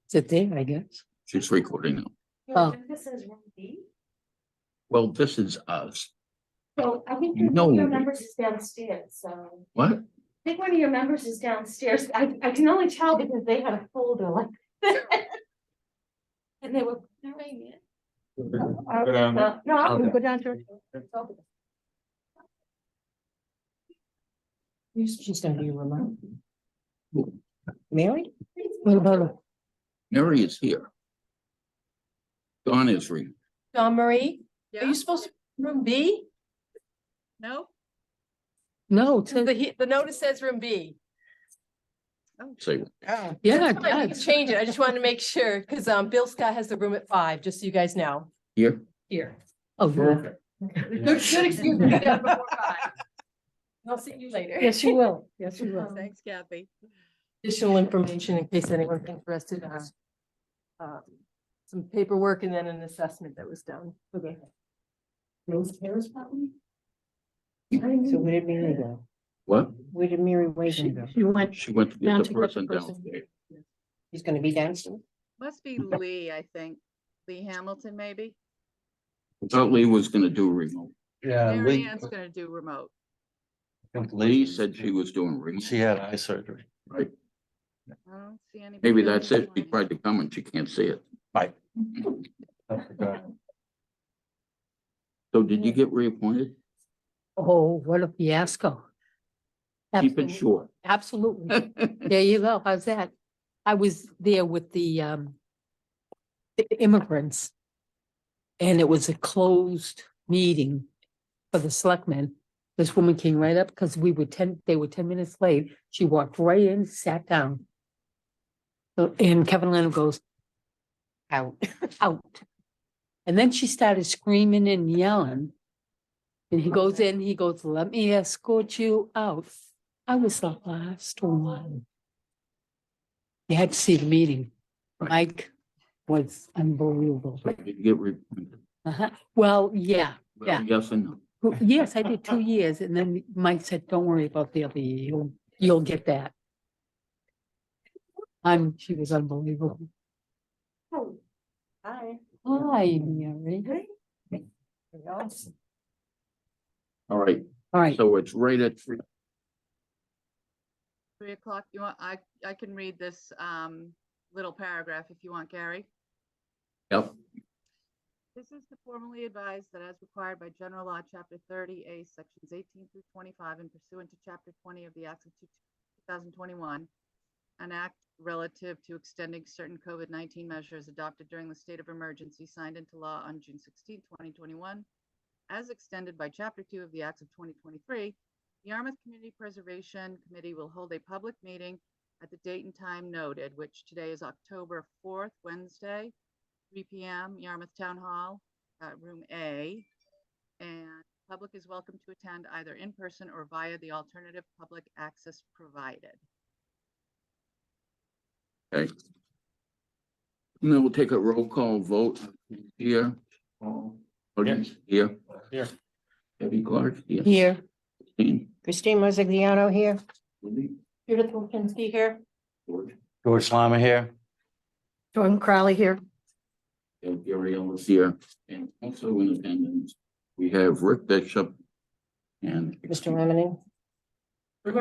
Sit there, I guess. She's recording now. Oh. This is room B. Well, this is us. So I think No. one of your members is downstairs, so What? I think one of your members is downstairs. I can only tell because they had a folder like this. And they were carrying it. Go down. No, I'll Okay. go down to. She's gonna be remote. Mary? What about her? Mary is here. Dawn is reading. Dawn Marie, are Yeah, you supposed to room B? no, No, The notice says room B. Say, yeah, You yeah. can change it. I just wanted to make sure, because Bill Scott has the room at 5, just so you guys know. here? Here. Oh, yeah. Good excuse to get done before 5. I'll see you later. Yes, you will. Yes, you will. thanks Kathy. Additional information in case anyone's interested. Some paperwork and then an assessment that was done. Okay. Rose Terrace probably? So where did Mary go? What? Where did Mary Wagon go? She went. She went to get Down the to get the person person. downstairs. She's gonna be downstairs. Must be Lee, I think. Lee Hamilton, maybe. I thought Lee was gonna do remote. Yeah, Mary Lee, Ann's gonna do remote. Lee said she was doing remote. she had eye surgery. Right. I don't see anybody. Maybe else that's it. She online. tried to come and she can't see it. Right. I forgot. So did you get reappointed? Oh, what a fiasco. Keep it Absolutely. short. Absolutely. There you go. How's that? I was there with the immigrants. And it was a closed meeting for the selectmen. This woman came right up because they were 10 minutes late. She walked right in, sat down. And Kevin Leonard goes, out, out. And then she started screaming and yelling. And he goes in, he goes, let me escort you out. I was the last one. You had to see the meeting. Right. Mike was unbelievable. Did you get reappointed? Well, yeah, Well, Yeah. yes and no. yes, I did 2 years, and then Mike said, don't worry about the other year, you'll get that. She was unbelievable. Hi. Hi, Mary. All right, All right, so it's right at 3. 3 o'clock, you want, I can read this little paragraph if you want, Gary. Yep. This is to formally advise that as required by General Law, Chapter 30A, Sections 18 through 25, and pursuant to Chapter 20 of the Acts of 2021, an act relative to extending certain COVID-19 measures adopted during the state of emergency signed into law on June 16, 2021, as extended by Chapter 2 of the Acts of 2023, the Yarmouth Community Preservation Committee will hold a public meeting at the date and time noted, which today is October 4th, Wednesday, 3 p.m., Yarmouth Town Hall, Room A. And public is welcome to attend either in person or via the alternative public access provided. Okay. And then we'll take a roll call vote here. Audience here. Here. Debbie Clark here. here, Christine, Christine Mosigliano here. Libby, Judith Wilkinski here. George, George Lama here. Jordan Crowley here. and Gary Ellis here, and also in attendance, we have Rick Bishop and Mr. Lemony. Rick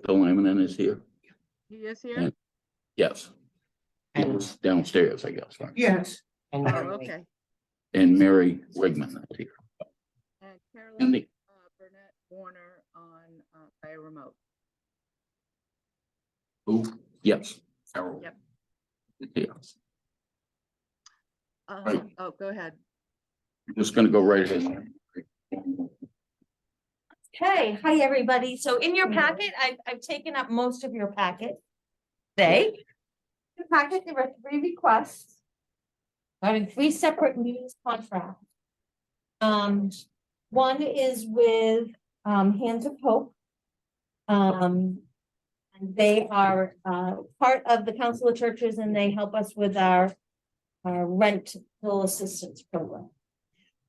Delamain is here. He is here? And- Yes. He was downstairs, I guess, right? Yes. Oh, okay. And Mary Wigman is here. And And Carolyn the, Burnett Warner on by remote. who? Yes. Carol. Yep. Yes. Right. Oh, go ahead. I'm just gonna go right ahead. Okay, hi, everybody. So in your packet, I've taken up most of your packet. Today. Your packet, there were 3 requests. Having 3 separate meetings contracts. One is with Hands of Hope. And they are part of the Council of Churches, and they help us with our rental assistance program.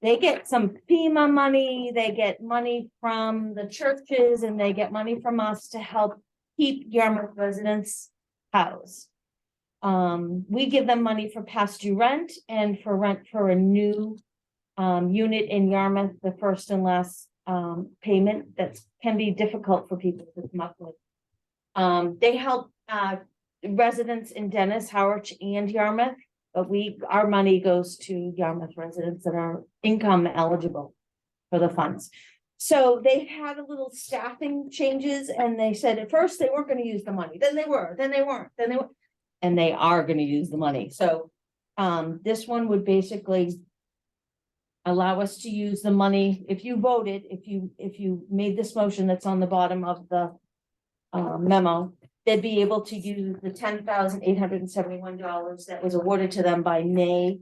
They get some FEMA money, they get money from the churches, and they get money from us to help keep Yarmouth residents housed. We give them money for past due rent and for rent for a new unit in Yarmouth, the first and last payment that can be difficult for people to come up with. They help residents in Dennis, Howard, and Yarmouth, but our money goes to Yarmouth residents that are income eligible for the funds. So they had a little staffing changes, and they said at first they weren't going to use the money, then they were, then they weren't, then they were, and they are going to use the money. So this one would basically allow us to use the money. If you voted, if you made this motion that's on the bottom of the memo, they'd be able to use the $10,871 that was awarded to them by May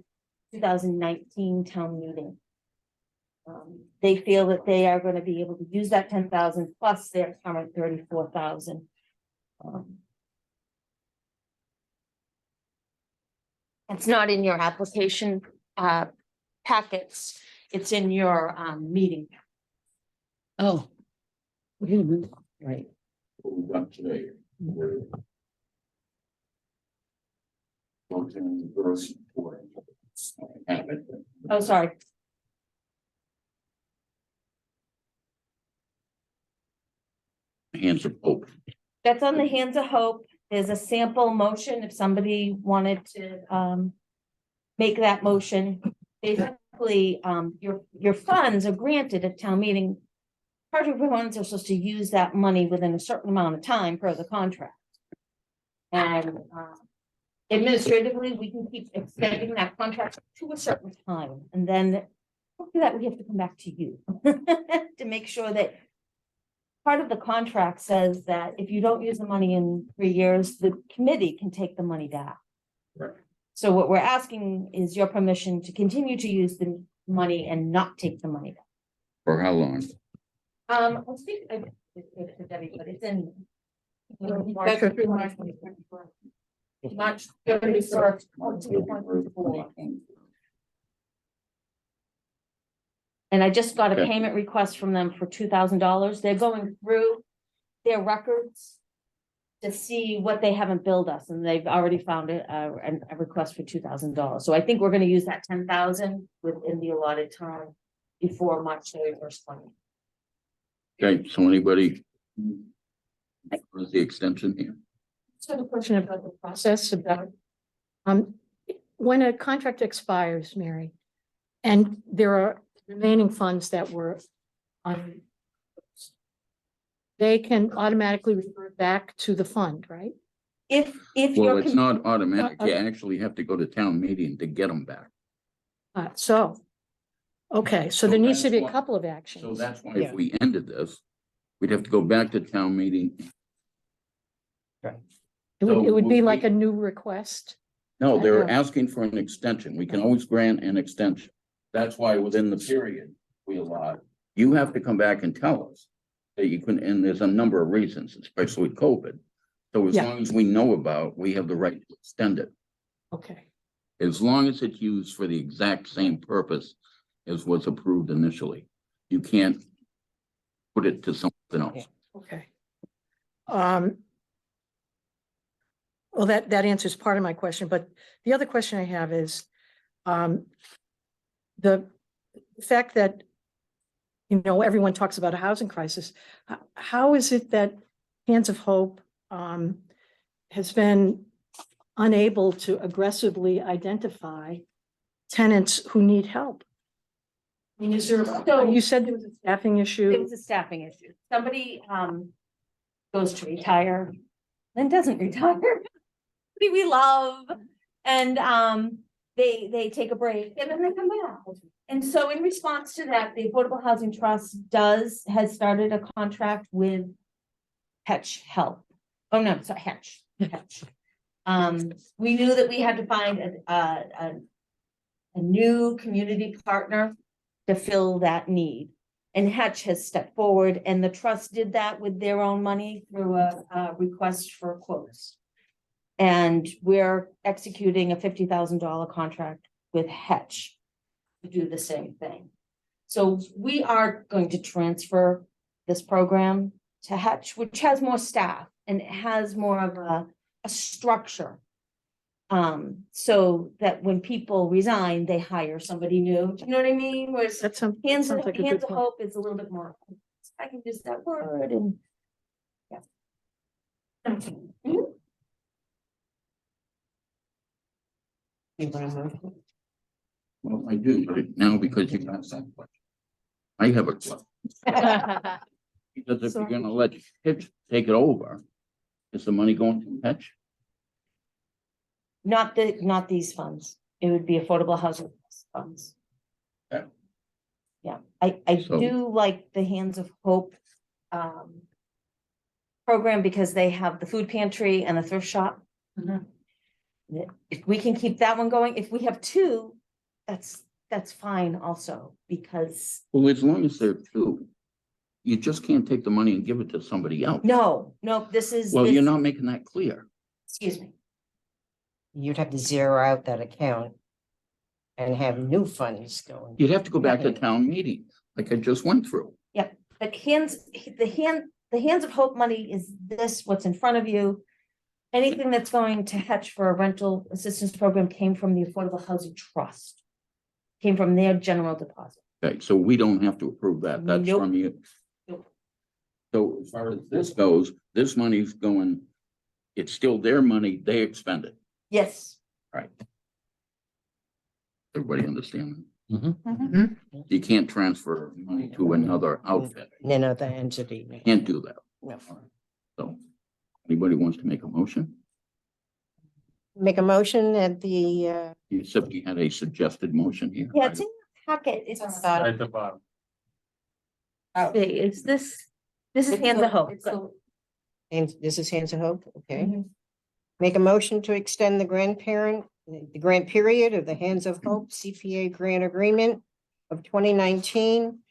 2019 town meeting. They feel that they are going to be able to use that 10,000 plus their current 34,000. It's not in your application packets. It's in your meeting. Oh. Wait a minute. Right. What we got today. We're voting first for it. Oh, sorry. Hands of hope. That's on the Hands of Hope. There's a sample motion if somebody wanted to make that motion. Basically, your funds are granted at town meeting. Part of your funds are supposed to use that money within a certain amount of time per the contract. And administratively, we can keep extending that contract to a certain time, and then after that, we have to come back to you to make sure that part of the contract says that if you don't use the money in 3 years, the committee can take the money back. Right. So what we're asking is your permission to continue to use the money and not take the money back. For how long? I think I gave it to Debbie, but it's in March 31st, 2024. And I just got a Okay. payment request from them for $2,000. They're going through their records to see what they haven't billed us, and they've already found a request for $2,000. So I think we're gonna use that 10,000 within the allotted time before March 31st. Okay, so anybody? Where's the extension here? So the question about the process about, when a contract expires, Mary, and there are remaining funds that were on, they can automatically revert back to the fund, right? If Well, you're, it's not automatic. You Uh, actually have to go to town meeting to get them back. Okay, so So there needs to be that's a why- couple of So actions. that's why Yeah. if we ended this, we'd have to go back to town meeting. It would be so like we- a new request. No, I they're know. asking for an extension. We can always grant an extension. That's why within the period we allot, you have to come back and tell us that you can, and there's a number of reasons, especially with COVID. So as Yeah. long as we know about, we have the right to extend it. Okay, As long as it's used for the exact same purpose as was approved initially. You can't put it to something else. okay. Well, that answers part of my question, but the other question I have is, the fact that, you know, everyone talks about a housing crisis. How is it that Hands of Hope has been unable to aggressively identify tenants who need help? I mean, is there, you said there was a staffing it issue. was a staffing issue. Somebody goes to retire, then doesn't retire. We love, and they take a break and then they come back. And so in response to that, the Affordable Housing Trust has started a contract with Hetch Help. Oh, no, sorry, Hetch. We knew that we had to find a new community partner to fill that need. And Hetch has stepped forward, and the trust did that with their own money through a request for quotes. And we're executing a $50,000 contract with Hetch to do the same thing. So we are going to transfer this program to Hetch, which has more staff. and it has more of a structure. So that when people resign, they hire somebody new, do you know what I mean? Whereas That sounds, Hands sounds of, like a Hands good of point. Hope is a little bit more, I can use that word and. Yeah. Mhm. Well, I do, but now because you asked that question. I have a question, because if you're Sorry. gonna let Hitch take it over, is the money going to Hitch? Not these funds. It would be affordable housing funds. Yeah. Yeah, I So- do like the Hands of Hope program because they have the food pantry and the thrift shop. Mhm. If we can keep that one going, if we have two, that's fine also, because Well, as long as there are two, you just can't take the money and give it to somebody else. no, this is. Well, this- you're not making that clear. Excuse me. You'd have to zero out that account and have new funds going. You'd have to go back to town meeting, like I just went through. The Hands of Hope money is this, what's in front of you. Anything that's going to Hetch for a rental assistance program came from the Affordable Housing Trust. Came from their general deposit. Okay, so we don't have to approve that. That's Nope. from you. Nope. So as far as this goes, this money's going, it's still their money, they expend it. Yes, Right. Everybody understand? Mhm. You can't transfer money to another outfit. Another entity. Can't do that. No. So, anybody wants to make a motion? Make a motion that the, You said you had a suggested motion here. yeah, it's in the packet. It's, At the bottom. it's this is Hands of Hope. and this is Hands of Hope, okay? Mhm. Make a motion to extend the grant period of the Hands of Hope CPA grant agreement of 2019.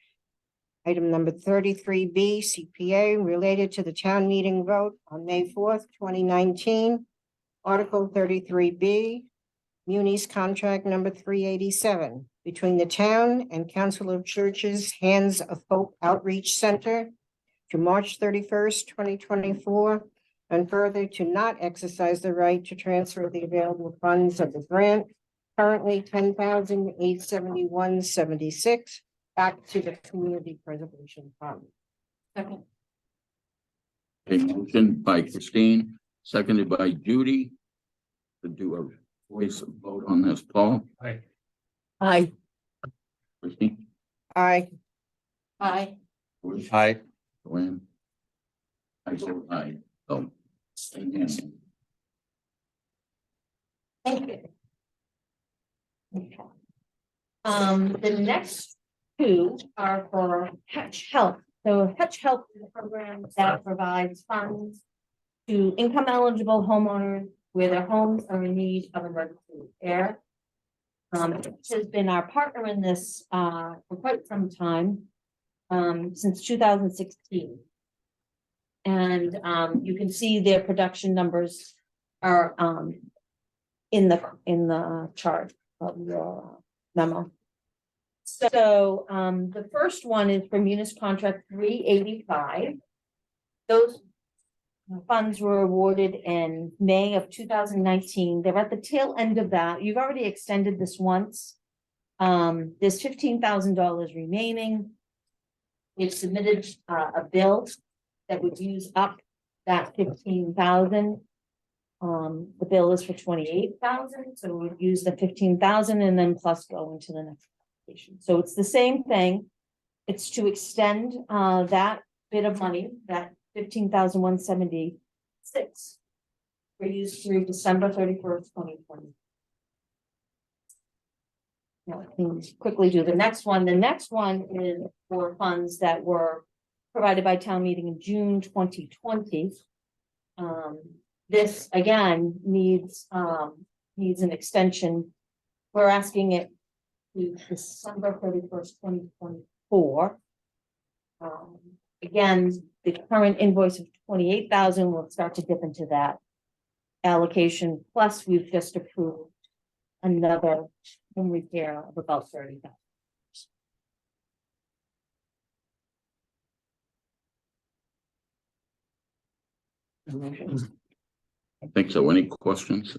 Item number 33B CPA related to the town meeting vote on May 4th, 2019. Article 33B, Muni's contract number 387 between the town and Council of Churches Hands of Hope Outreach Center to March 31st, 2024, and further to not exercise the right to transfer the available funds of the grant, currently $10,871.76, back to the Community Preservation Fund. Okay. A motion by Christine, seconded by Judy. To do a voice vote on this, Paul, I, Christine, Aye. Aye. George, Aye. Joanne. I vote aye. So, again, Thank you. Okay. The next two are for Hetch Help. So Hetch Help is a program that provides funds to income eligible homeowners where their homes are in need of emergency repair. Hetch has been our partner in this for quite some time, since 2016. And you can see their production numbers are in the chart of your memo. So the first one is for Munis contract 385. Those funds were awarded in May of 2019. They're at the tail end of that. You've already extended this once. There's $15,000 remaining. We've submitted a bill that would use up that 15,000. The bill is for 28,000, so we'd use the 15,000 and then plus go into the next application. So it's the same thing. It's to extend that bit of money, that 15,176. For use through December 31st, 2020. Now, I can quickly do the next one. The next one is for funds that were provided by town meeting in June 2020. This again needs an extension. We're asking it to December 31st, 2024. Again, the current invoice of 28,000 will start to dip into that allocation. Plus, we've just approved another home repair of about 30,000. I think so. Any questions?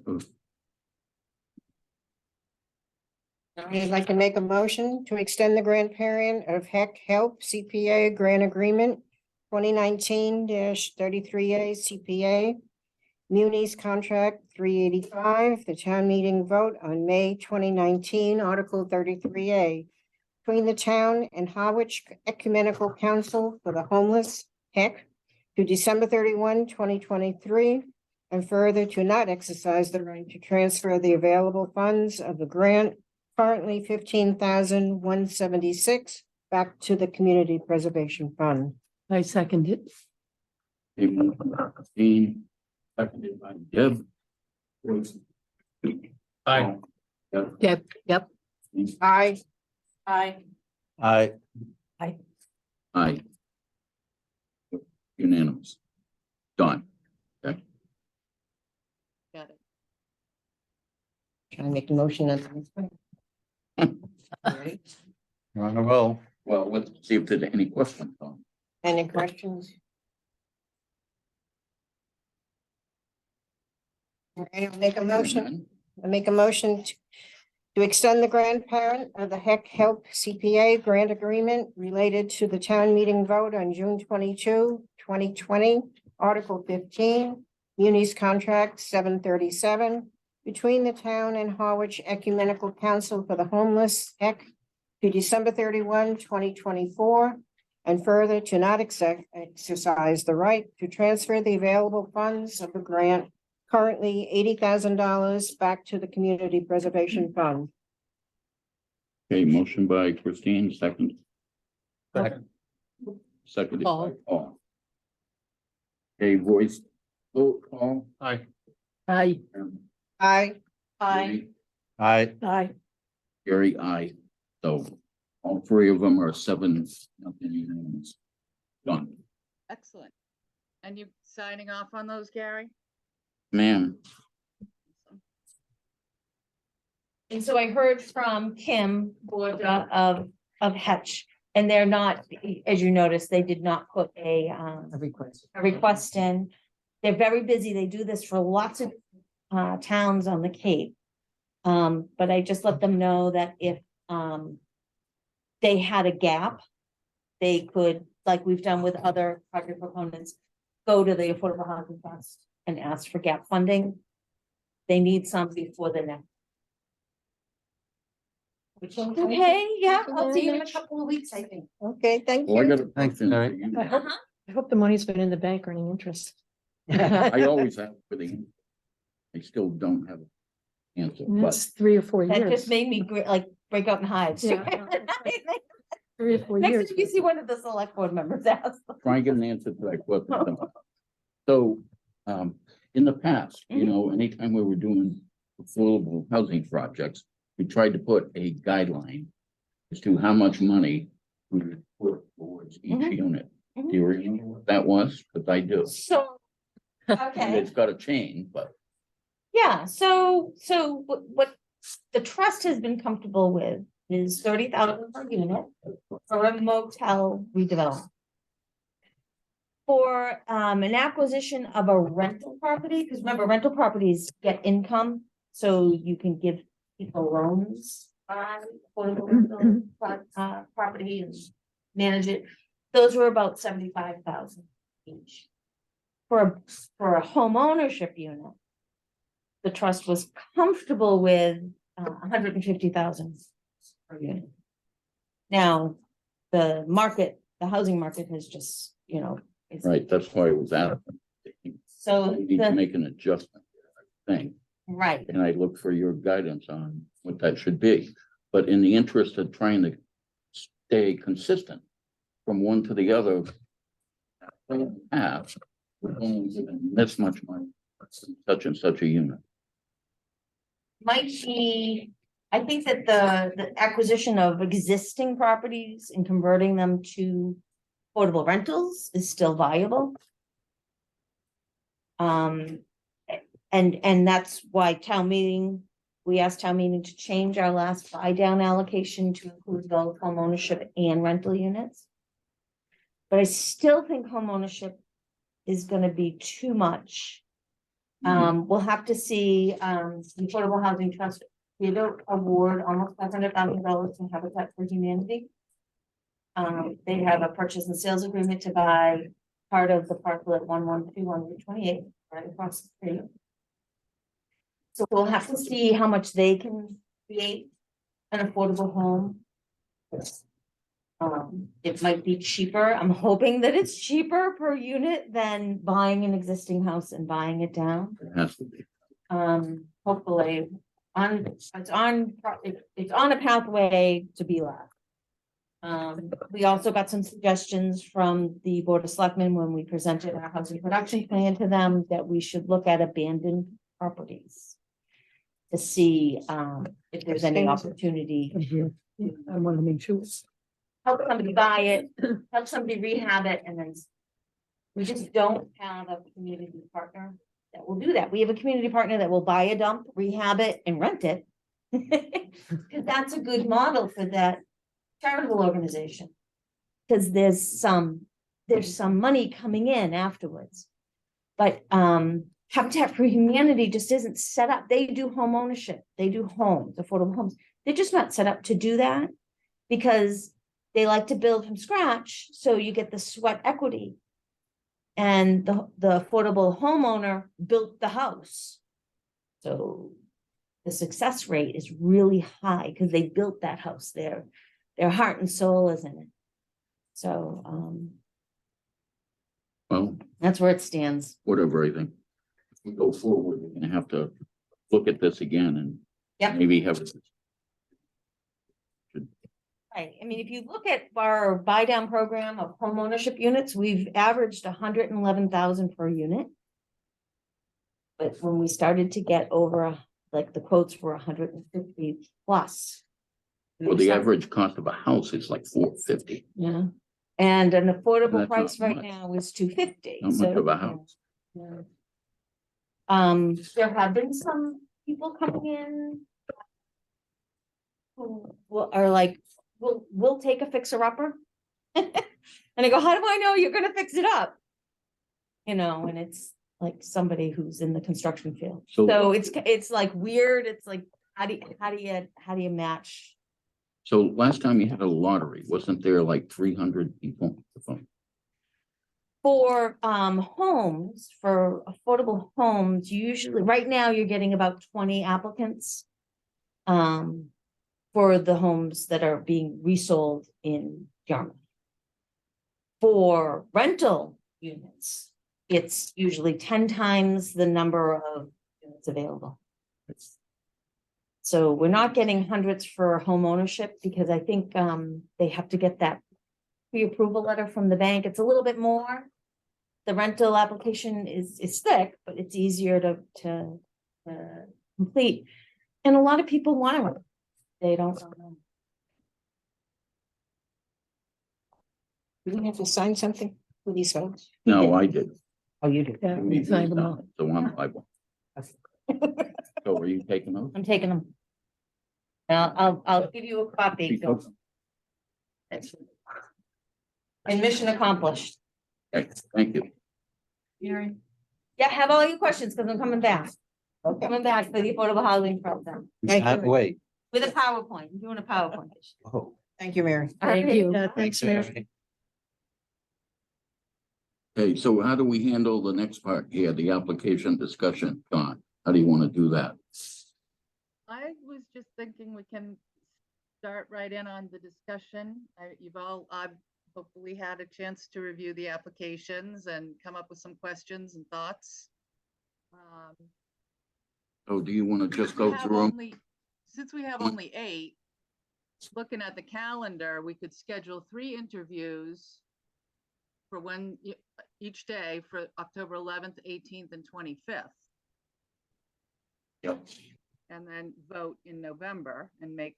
I'd like to make a motion to extend the grant period of Heck Help CPA Grant Agreement 2019-33A CPA. Muni's Contract 385, the town meeting vote on May 2019, Article 33A. Between the town and Harwich Ecumenical Council for the Homeless, Heck, to December 31, 2023, and further to not exercise the right to transfer the available funds of the grant, currently $15,176, back to the Community Preservation Fund. I second it. Dean, seconded by Deb. Aye. Deb, Yep. Aye. Aye. Aye. aye. Unanimous. Done. Got it. Trying to make the motion. You're on a roll. Well, let's see if there's any questions on. Any questions? All right, I'll make a motion. I make a motion to extend the grandparent of the Heck Help CPA grant agreement related to the town meeting vote on June 22, 2020, Article 15, Muni's Contract 737, between the town and Harwich Ecumenical Council for the Homeless, Heck, to December 31, 2024, and further to not exercise the right to transfer the available funds of the grant, currently $80,000, back to the Community Preservation Fund. Okay, motion by Christine, second. Second. Seconded by Paul. Paul. Okay, voice vote, Paul. Aye. Aye. Aye. Aye. Aye. Aye. Gary, aye. So all three of them are 7, nothing unanimous. Done. Excellent. And you signing off on those, Gary? Ma'am, And so I heard from Kim Borja of Hetch, and they're not, as you noticed, they did not put a request in. They're very busy. They do this for lots of towns on the Cape. But I just let them know that if they had a gap, they could, like we've done with other project proponents, go to the Affordable Housing Trust and ask for gap funding. They need some before the next. Which is okay, yeah, I'll see you in a couple of weeks, I think. Okay, thank well, I you. got a Thanks, question for Gary. you. I hope the money's been in the bank earning interest. I always have for the, I still don't have an answer, And but that's 3 or 4 That years. just made me like break out in hives. Yeah. 3 or 4 Next years. time you see one of the select board members ask. try and get an answer to that question. So, in the past, you know, anytime we were doing affordable housing projects, we tried to put a guideline as to how much money we would put towards each Mhm. unit. Do Mhm. you remember what that was? Because I do. So, And okay, it's got to change, but yeah, so what the trust has been comfortable with is 30,000 per unit for a motel redevelopment. For an acquisition of a rental property, because remember, rental properties get income, so you can give people loans on affordable rental property and manage it. Those were about 75,000 each. For a home ownership unit, the trust was comfortable with 150,000 per unit. Now, the housing market has just, it's- right, that's why it was out. So, We need to the- make an adjustment, I think. right, And I look for your guidance on what that should be. But in the interest of trying to stay consistent from one to the other, half, we're only given this much money, for such and such a unit. might be, I think that the acquisition of existing properties and converting them to affordable rentals is still viable. And that's why we asked town meeting to change our last buy down allocation to include both home ownership and rental units. But I still think home ownership is gonna be too much. We'll have to see, the Affordable Housing Trust did award almost $500,000 to Habitat for Humanity. They have a purchase and sales agreement to buy part of the parcel at 1121 Route 28, right across the street. So we'll have to see how much they can create an affordable home. It might be cheaper. I'm hoping that it's cheaper per unit than buying an existing house and buying it down. It has to be. Hopefully, it's on a pathway to be left. We also got some suggestions from the Board of Selectmen when we presented our housing production plan to them that we should look at abandoned properties to see, if there's any opportunity I want to make sure. help somebody buy it, help somebody rehab it, and then we just don't have a community partner that will do that. We have a community partner that will buy a dump, rehab it, and rent it. Because that's a good model for that charitable organization. Because there's some money coming in afterwards. But Habitat for Humanity just isn't set up. They do home ownership, they do homes, affordable homes. They're just not set up to do that because they like to build from scratch, so you get the sweat equity. And the affordable homeowner built the house. So the success rate is really high because they built that house there. Their heart and soul is in it. So Well, that's where it stands. whatever, I think. If we go forward, we're gonna have to look at this again and Yep. maybe have. Right, I mean, if you look at our buy down program of home ownership units, we've averaged 111,000 per unit. But when we started to get over, like the quotes were 150 plus. Well, the average cost of a house is like $450. Yeah, and an affordable That's not price right much. now is $250. Not much of a house. Yeah. There have been some people coming in. Who are like, we'll take a fixer upper. And I go, how do I know you're gonna fix it up? You know, and it's like somebody who's in the construction field. So- So it's like weird. It's like, how do you match? So last time you had a lottery, wasn't there like 300 people? For homes, for affordable homes, usually, right now, you're getting about 20 applicants. For the homes that are being resold in Yarmouth. For rental units, it's usually 10 times the number of units available. So we're not getting hundreds for home ownership because I think they have to get that pre-approval letter from the bank. It's a little bit more. The rental application is thick, but it's easier to complete. And a lot of people want to. They don't know. Do we have to sign something for these folks? No, I did. Oh, you do? Yeah, You we need signed these them down, all. So I'm liable. So are you taking those? I'm taking them. I'll give you a copy. Bill. And mission accomplished. Okay, thank you. Yeah, have all your questions because I'm coming back. I'm coming back for the affordable housing program Thank Can't you. wait. with a PowerPoint. I'm doing a PowerPoint. Oh. Thank you, Mary. Thank you. Yeah, thanks, Mary. Okay, so how do we handle the next part here, the application discussion, John? How do you want to do that? I was just thinking we can start right in on the discussion. You've all, I've hopefully had a chance to review the applications and come up with some questions and thoughts. So do you want to just go We have through them? only- Since we have only 8, looking at the calendar, we could schedule 3 interviews for each day for October 11th, 18th, and 25th. Yep. And then vote in November and make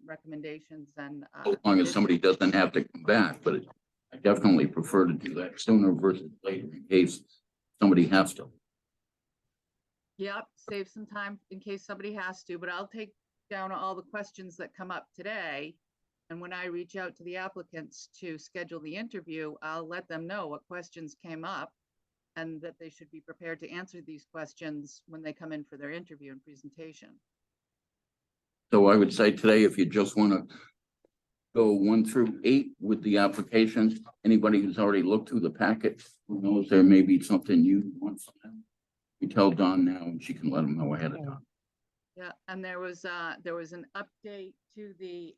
recommendations and. As long as somebody doesn't have to come back, but I definitely prefer to do that sooner versus later in case somebody has to. Yep, save some time in case somebody has to, but I'll take down all the questions that come up today. And when I reach out to the applicants to schedule the interview, I'll let them know what questions came up. and that they should be prepared to answer these questions when they come in for their interview and presentation. So I would say today, if you just want to go 1 through 8 with the applications, anybody who's already looked through the packet, who knows there may be something you want from them. You tell Dawn now and she can let them know ahead of time. Yeah, and there was an update to the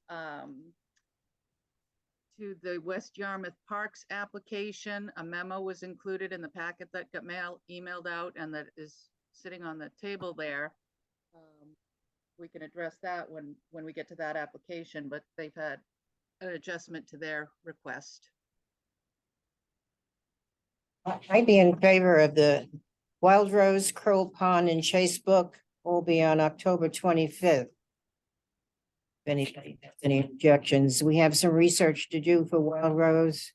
West Yarmouth Parks application. A memo was included in the packet that got emailed out and that is sitting on the table there. We can address that when we get to that application, but they've had an adjustment to their request. I'd be in favor of the Wild Rose, Crow Pond, and Chase Brook will be on October 25th. If anybody has any objections, we have some research to do for Wild Rose.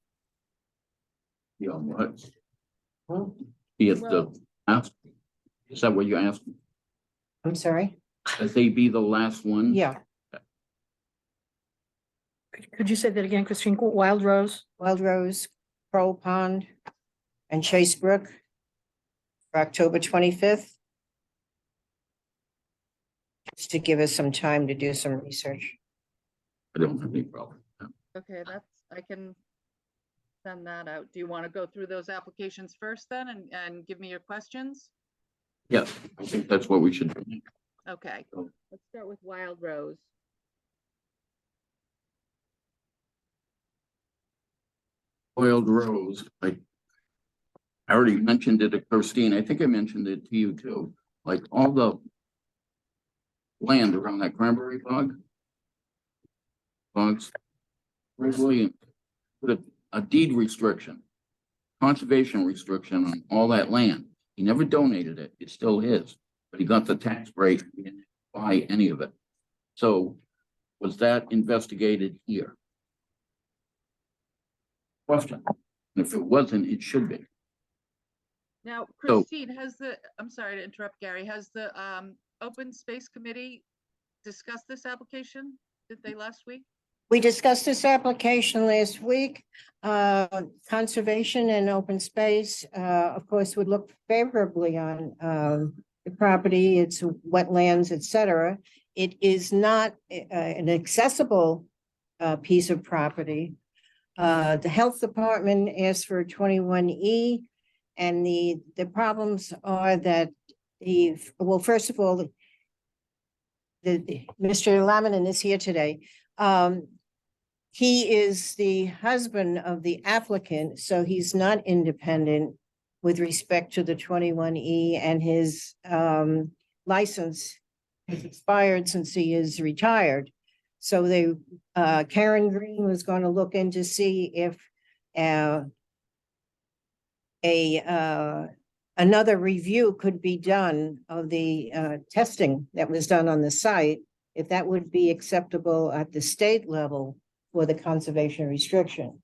You know what? Hmm? Be it the, is that what you're asking? I'm sorry? That they be the last one? Yeah, Could you say that again, Christine? Wild Rose? Wild Rose, Crow Pond, and Chase Brook for October 25th. Just to give us some time to do some research. I don't have any problem. Okay, I can send that out. Do you want to go through those applications first then and give me your questions? Yeah, I think that's what we should do. Okay, let's start with Wild Rose. Wild Rose, I already mentioned it to Christine. I think I mentioned it to you too. Like all the land around that cranberry bogs, Rick Williams put a deed restriction, conservation restriction on all that land. He never donated it. It's still his, but he got the tax break. He didn't buy any of it. So was that investigated here? Question. And if it wasn't, it should be. Now, So- Christine, I'm sorry to interrupt, Gary, has the Open Space Committee discussed this application? Did they last week? We discussed this application last week. Conservation and open space, of course, would look favorably on the property, its wetlands, et cetera. It is not an accessible piece of property. The health department asked for 21E, and the problems are that well, first of all, Mr. Laminin is here today. He is the husband of the applicant, so he's not independent with respect to the 21E, and his license has expired since he is retired. So Karen Green was going to look in to see if another review could be done of the testing that was done on the site, if that would be acceptable at the state level for the conservation restriction.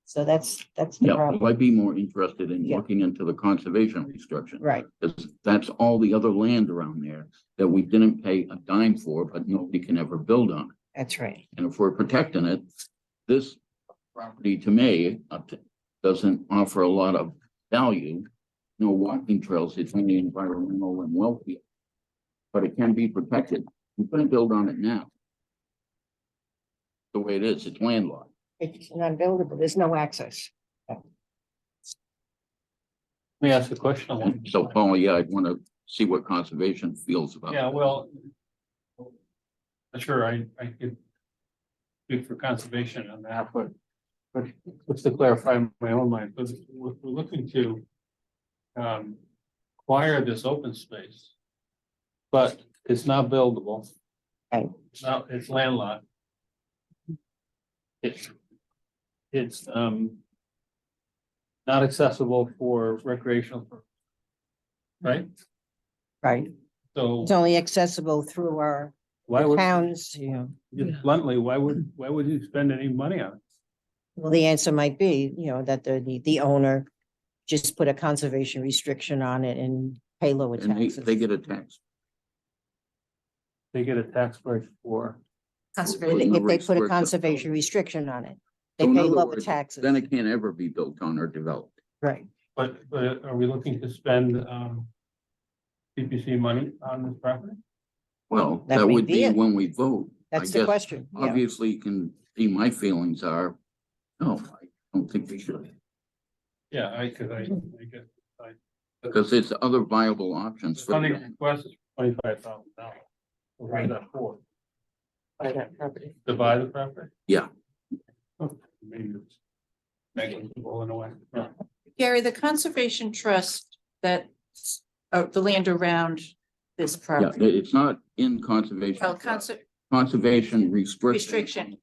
So that's the Yeah, problem. I'd be more interested in Yeah. looking into the conservation restriction. Right, Because that's all the other land around there that we didn't pay a dime for, but nobody can ever build on it. that's right. And if we're protecting it, this property to me doesn't offer a lot of value. No walking trails, it's only environmental and welfare. But it can be protected. You couldn't build on it now. The way it is, it's landlocked. It's not buildable, there's no access. Let me ask a question. on one. So Paul, yeah, I'd want to see what conservation feels about it. Yeah, well, sure, I could speak for conservation on that, but just to clarify my own mind, but we're looking to acquire this open space, but it's not buildable. Right. It's landlocked. It's not accessible for recreational purposes. Right? Right, So it's only accessible through our why would, towns, you know. just bluntly, why would you spend any money on it? Well, the answer might be, you know, that the owner just put a conservation restriction on it and pay lower And taxes. they get a tax. They get a tax break for, Conservation, if they put a Restrict- conservation restriction on it, they So in pay other lower words, taxes. Then it can't ever be built on or developed. Right, But are we looking to spend CPC money on this property? Well, That that may would be be it. when we vote. I That's the guess question. Yeah. Obviously, you can see my feelings are, no, I don't think we should. Yeah, I guess. Because it's other viable options for Funding the request is $25,000. What is that for? By that property. To buy the property? Yeah. Oh, maybe it's negligible in a way. Yeah. Gary, the conservation trust that, the land around this Yeah, property. it's not in conservation. Well, Conservation restriction. Restriction.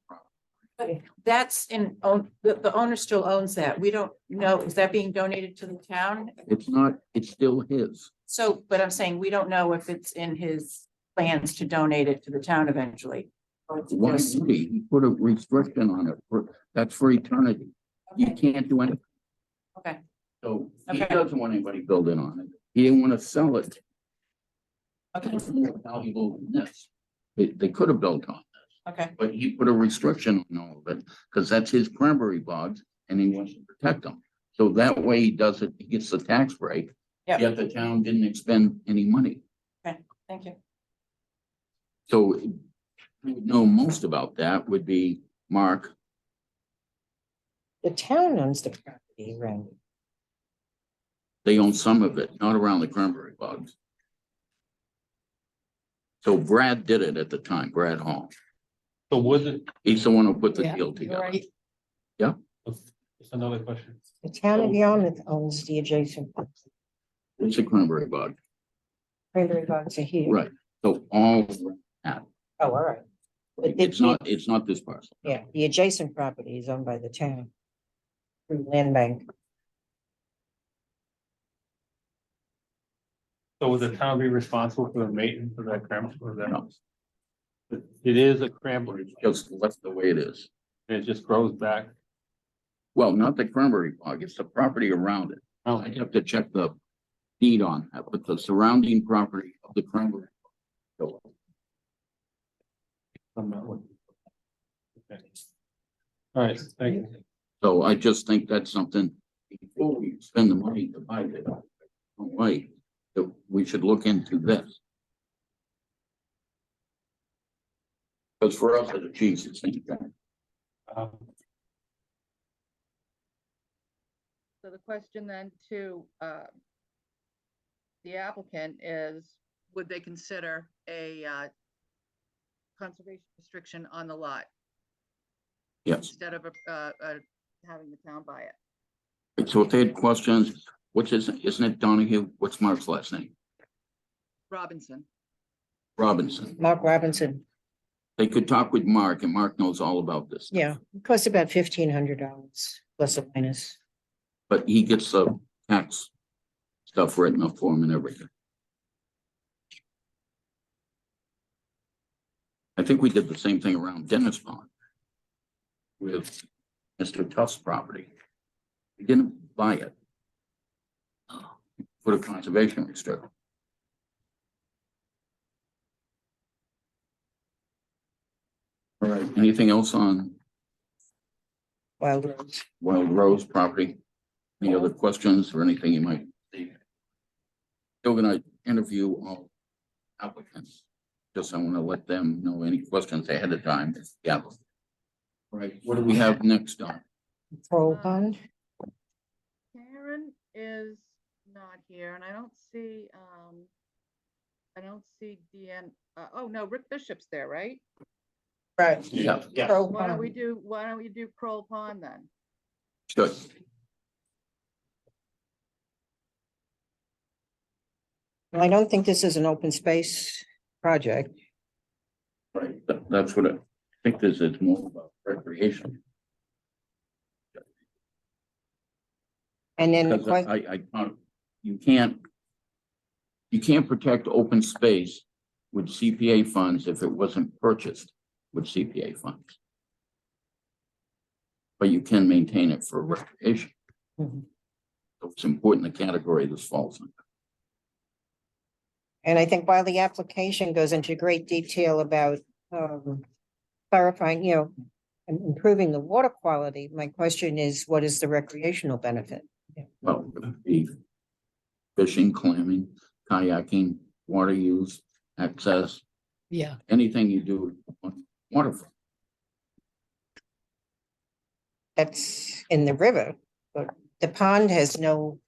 That's the owner still owns that. We don't know, is that being donated to the town? It's not, it's still his. So, but I'm saying, we don't know if it's in his plans to donate it to the town eventually. Or it's Why just- would he put a restriction on it? That's for eternity. You can't do anything. Okay, So he Okay. doesn't want anybody building on it. He didn't want to sell it. okay, It's more valuable than this. They could have built on it, okay, but he put a restriction on all of it because that's his cranberry bogs and he wants to protect them. So that way he does it, he gets the tax break. Yep. Yet the town didn't expend any money. thank you. So who would know most about that would be Mark. The town owns the property, Randy. They own some of it, not around the cranberry bogs. So Brad did it at the time, Brad Hall. So was it, He's the one who put the Yeah, deal you're together. right. just another question. The town of Yarmouth owns the adjacent. It's a cranberry bog, Cranberry bogs are here. right? So all, Oh, all right. But it's not this parcel. Yeah, the adjacent property is owned by the town. Through land bank. So would the town be responsible for the maintenance of that cranberry? Or that? No. It is a cranberry, Just that's the way it is. and it just grows back. Well, not the cranberry bog, it's the property around it. Oh, I'd have to check the deed on that, but the surrounding property of the cranberry. bog. I'm not looking. Okay. All right, thank you. So I just think that's something, before we spend the money to buy it, way, that we should look into this. Because for us, it achieves the same thing. Um, So the question then to the applicant is, would they consider a conservation restriction on the lot Yes. instead of having the town buy it? So if they had questions, which isn't it Donahue? What's Mark's last name? Robinson. Robinson. Mark Robinson, They could talk with Mark and Mark knows all about this. yeah, it costs about $1,500 plus or minus. But he gets the tax stuff written up for him and everything. I think we did the same thing around Dennis Pond with Mr. Tuff's property. We didn't buy it. Put a conservation restriction. All right, anything else on Wild Rose. Wild Rose property? Any other questions or anything you might see? Still gonna interview all applicants. Just I want to let them know any questions ahead of time. Yeah. All right, what do we have next on? Troll Pond. Karen is not here and I don't see Deanne, oh no, Rick Bishop's there, right? Right. Yeah, Troll Why don't we Pond. do Kroll Pond then? good. I don't think this is an open space project. Right, that's what I think this is more about recreation. And then the Because que- I thought you can't protect open space with CPA funds if it wasn't purchased with CPA funds. But you can maintain it for recreation. Mhm. So it's important the category this falls in. And I think while the application goes into great detail about clarifying, and improving the water quality, my question is, what is the recreational benefit? Well, the fishing, clamming, kayaking, water use, access, Yeah, anything you do on waterfront. That's in the river, but the pond has no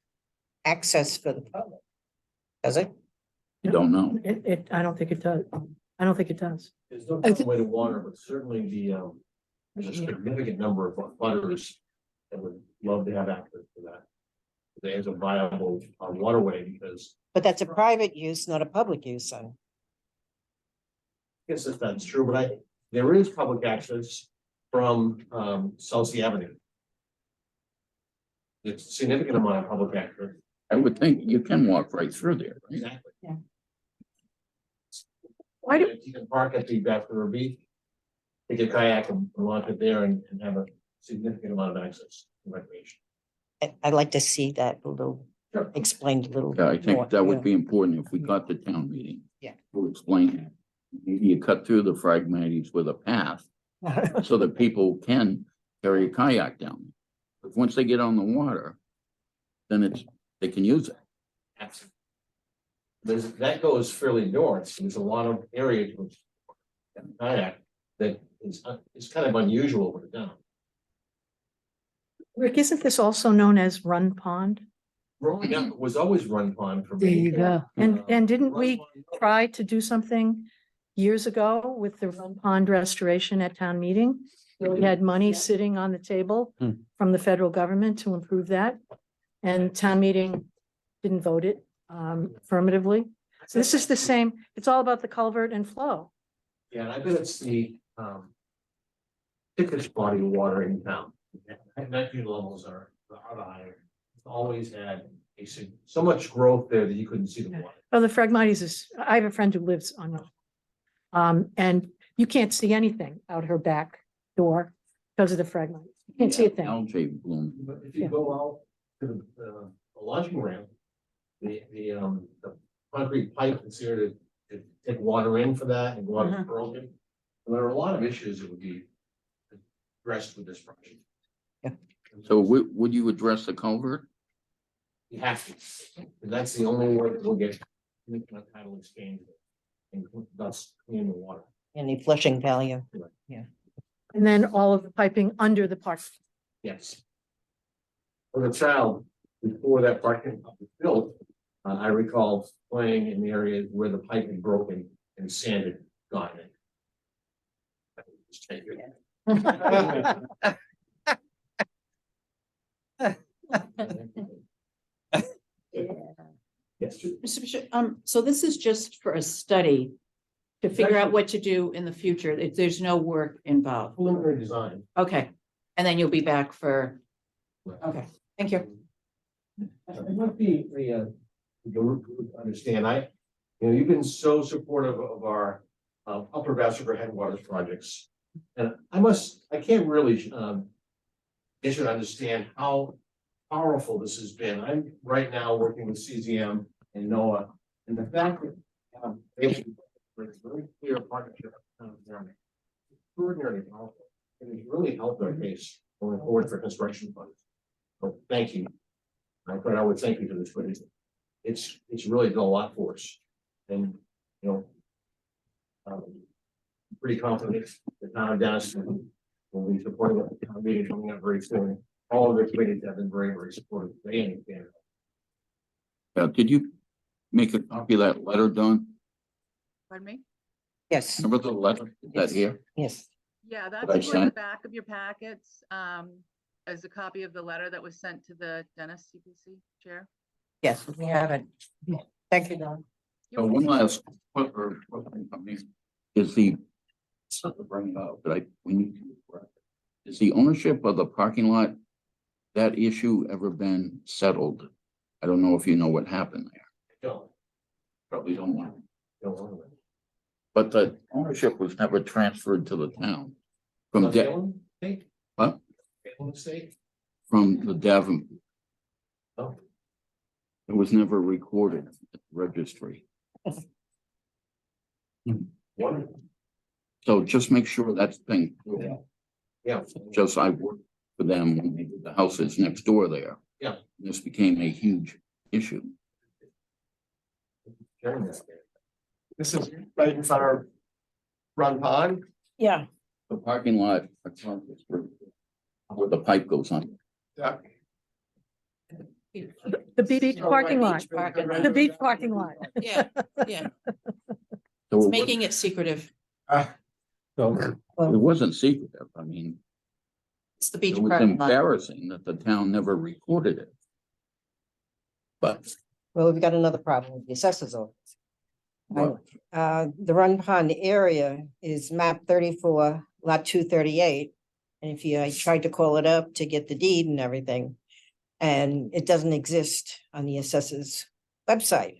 access for the public. Does it? You don't know. I don't think it does. I don't think it does. There's no I thi- way to water, but certainly there's a significant number of butters that would love to have access to that. There's a viable waterway because But that's a private use, not a public use, son. I guess that's true, but there is public access from Southsea Avenue. It's a significant amount of public access. I would think you can walk right through there, right? Exactly. Yeah. Why do- You can park at the Back River Beach, take a kayak and launch it there and have a significant amount of access to recreation. I'd like to see that a little, Sure. explained a little. Yeah, I more, think that would yeah. be important if we got the town meeting. Yeah. To explain that. Maybe you cut through the Phragmites with a path so that people can carry a kayak down. But once they get on the water, then they can use it. Absolutely. That goes fairly north, so there's a lot of areas with kayak that is kind of unusual for the town. Rick, isn't this also known as Run Pond? Growing up, it was always Run Pond for there me. you go. And didn't Run we Pond- try to do something years ago with the Run Pond restoration at town meeting? We had money sitting on the table from the federal government to improve that. And town meeting didn't vote it affirmatively. So this is the same, it's all about the culvert and flow. Yeah, and I bet it's the thickest body of water in town. Nitrogen levels are higher. It's always had so much growth there that you couldn't see the water. Oh, the Phragmites is, I have a friend who lives on one. And you can't see anything out her back door because of the Phragmites. You can't see a thing. Algae bloom. But if you Yeah. go out to the launching ramp, the concrete pipe that's there to take water in for that and go out broken. And there are a lot of issues that would be addressed with this project. So would you address the culvert? You have to, and that's the only way that we'll get any kind of tidal exchange and thus clean the water. Any flushing value. And then all of the piping under the park. Yes. As a child, before that parking lot was built, I recall playing in the area where the pipe had broken and sand had gotten it. Just take it. Yes. Mr. Bishop, so this is just for a study to figure out what to do in the future. There's no work involved. Preliminary design. Okay, and then you'll be back for, okay, thank you. It might be you understand, you've been so supportive of our Upper Bass River Headwaters projects. And I can't really get you to understand how powerful this has been. I'm right now working with CZM and NOAA, and the fact that it's a very clear partnership. Extraordinarily powerful. And it's really helped our case going forward for construction funds. So thank you. I thought I would thank you for this, but it's really done a lot for us. And, pretty confident the town of Dennis will be supporting the town meeting coming up very soon. All of the committees have been very, very supportive. They understand. Did you make a copy of that letter, Don? Pardon me? Yes, Remember the letter? Is that here? yes. Yeah, I that's toward the sent- back of your packets, as a copy of the letter that was sent to the Dennis CPC chair. Yes, we have it. Thank you, Don. You're So one welcome. last, is the, not to bring it up, but we need to. correct it. Is the ownership of the parking lot, that issue ever been settled? I don't know if you know what happened there. Don't Probably don't want. worry. But the ownership was never transferred to the town. From Not the De, Ellen estate? What? Ellen estate? from the Devon, Oh, it was never recorded at the registry. wonderful. So just make sure that's thing. Yeah. Just I worked for them when they did the houses next door there. Yeah. This became a huge issue. Sharing that. This is right in front of Run Pond. Yeah, The parking lot across the street, where the pipe goes on. Yeah. the beach parking lot, the beach parking lot. Yeah, yeah, So it making it secretive. So, wasn't secretive. I mean, It's the beach it was parking lot. embarrassing that the town never recorded it. But Well, we've got another problem with the assessors office. What? The Run Pond area is map 34, lot 238. And if you, I tried to call it up to get the deed and everything, and it doesn't exist on the assessors website.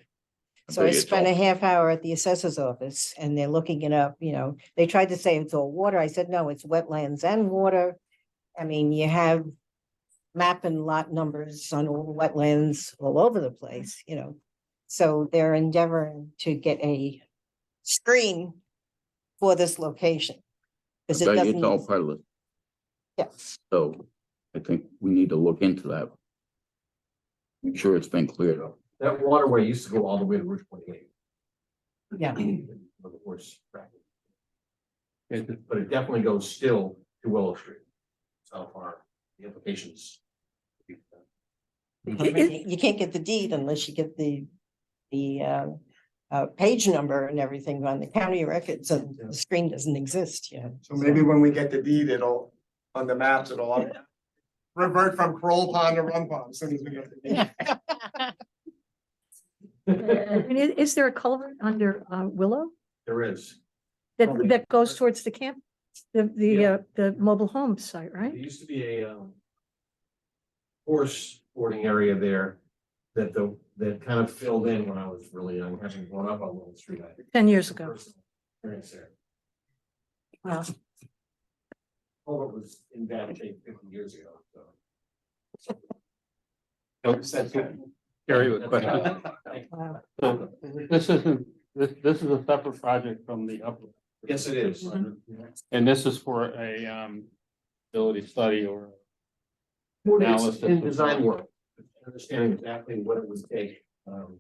So I bet it's spent a all- half hour at the assessor's office and they're looking it up, you know, they tried to say it's all water. I said, no, it's wetlands and water. I mean, you have map and lot numbers on all the wetlands all over the place, you know. So they're endeavoring to get a screen for this location. Because it Okay, it's all doesn't, part of it. yes, So I think we need to look into that. Make sure it's been cleared up. That waterway used to go all the way to Route 28. yeah. Of the horse track. it- But it definitely goes still to Willow Street. That's how far the implications. You can't get the deed unless you get the page number and everything on the county records, and the screen doesn't exist yet. So maybe when we get the deed, it'll, on the maps, it'll all revert from Kroll Pond to Run Pond as soon as we get the deed. And is there a culvert under Willow There is. that goes towards the camp? The mobile home site, There right? used to be a horse boarding area there that kind of filled in when I was really young, having grown up on Willow Street. 10 years ago. Experience there. Wow. Oh, it was in bad shape 50 years ago, so. Gary, with question. Wow. So this is a separate project from the upper. Yes, it is. And this is for a ability study or It's analysis. in design work, understanding exactly what it would take, to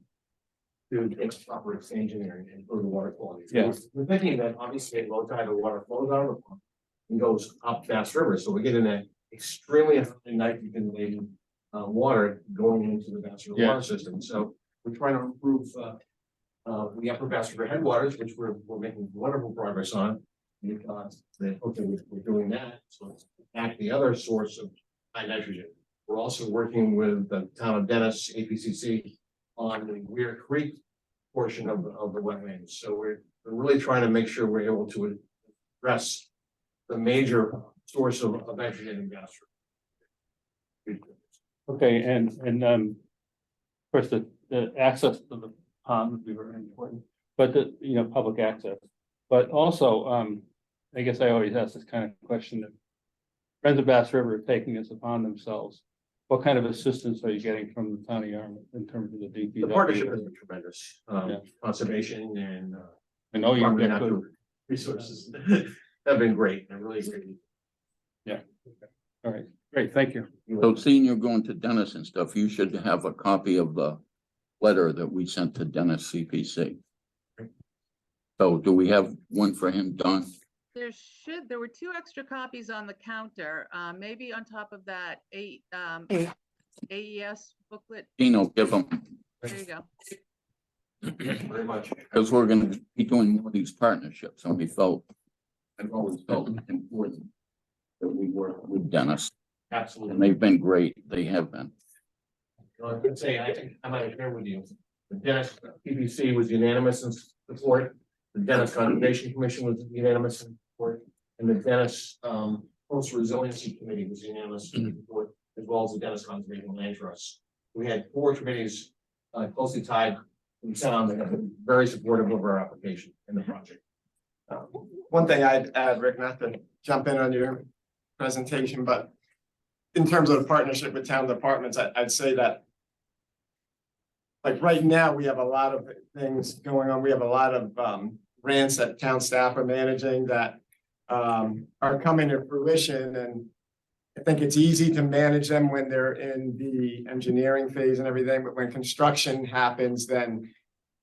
take proper exchange engineering and improve the water quality. Yeah. We're thinking that obviously at low tide, the water flows out of the pond and goes up Bass River, so we get in that extremely high nitrogen laden water going into the Bass River Yeah. water system, so we're trying to improve the upper Bass River headwaters, which we're making wonderful progress on. Because okay, we're doing that, so it's back the other source of high nitrogen. We're also working with the town of Dennis, APCC, on the Weir Creek portion of the wetlands. So we're really trying to make sure we're able to address the major source of nitrogen in Bass River. Okay, and of course, the access to the pond would be very important, but public access. But also, I guess I always ask this kind of question that Friends of Bass River are taking this upon themselves. What kind of assistance are you getting from the town of Yarmouth in terms of the DPW? The partnership has been tremendous, Yeah. conservation and I know you Department of get good, Natural resources have been great, and really great. all right, great, thank you. So seeing you're going to Dennis and stuff, you should have a copy of the letter that we sent to Dennis CPC. So do we have one for him, Don? There were 2 extra copies on the counter, maybe on top of that AES booklet. Dino, give him, There you go. Thank you very much. because we're gonna be doing more of these partnerships, and we felt, I've always felt it important that we work with Dennis, and Absolutely. they've been great, they have been. I can say, I think I might share with you, the Dennis PPC was unanimous in support. The Dennis Conservation Commission was unanimous in support, and the Dennis Coastal Resiliency Committee was unanimous in support, as well as the Dennis Conservation Land Trust. We had 4 committees closely tied in town that have been very supportive of our application and the project. One thing I'd add, Rick, not to jump in on your presentation, but in terms of the partnership with town departments, I'd say that like right now, we have a lot of things going on. We have a lot of grants that town staff are managing that are coming to fruition, I think it's easy to manage them when they're in the engineering phase and everything, but when construction happens, then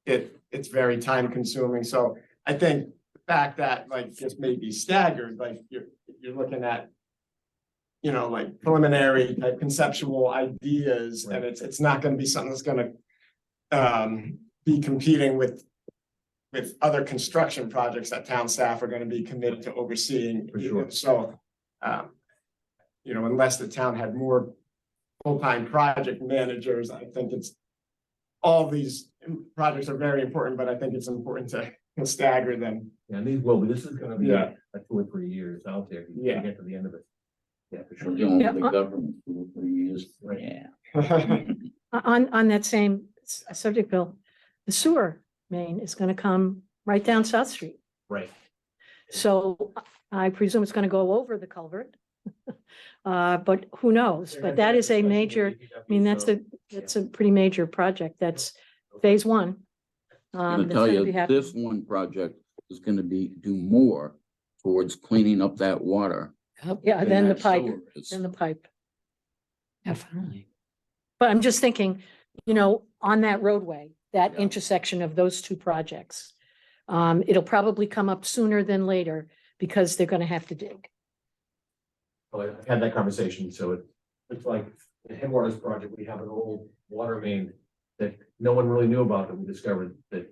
it's very time consuming. So I think the fact that like this may be staggered, like you're looking at, you know, like preliminary type conceptual ideas, and it's not gonna be something that's gonna be competing with other construction projects that town staff are gonna be committed to overseeing. For sure. So, you know, unless the town had more full-time project managers, I think all these projects are very important, but I think it's important to stagger them. Yeah, and these will be, this is gonna be Yeah. a 2 or 3 years out there. to Yeah. Get to the end of it. Yeah, for sure. Dealing Yeah, with the government for years. Right. Yeah. On that same subject, Bill, the sewer main is gonna come right down South Street. Right. So I presume it's gonna go over the culvert. But who knows? But that is a major, I mean, that's a pretty major project. That's phase one. I'm that's gonna tell gonna you, be happening. this one project is gonna do more towards cleaning up that water. Yeah, than then the that pipe, sewer is. then the pipe. Definitely. But I'm just thinking, you know, on that roadway, that Yeah. intersection of those two projects. It'll probably come up sooner than later because they're gonna have to dig. Well, I had that conversation, so it's like the Headwaters project, we have an old water main that no one really knew about, that we discovered that.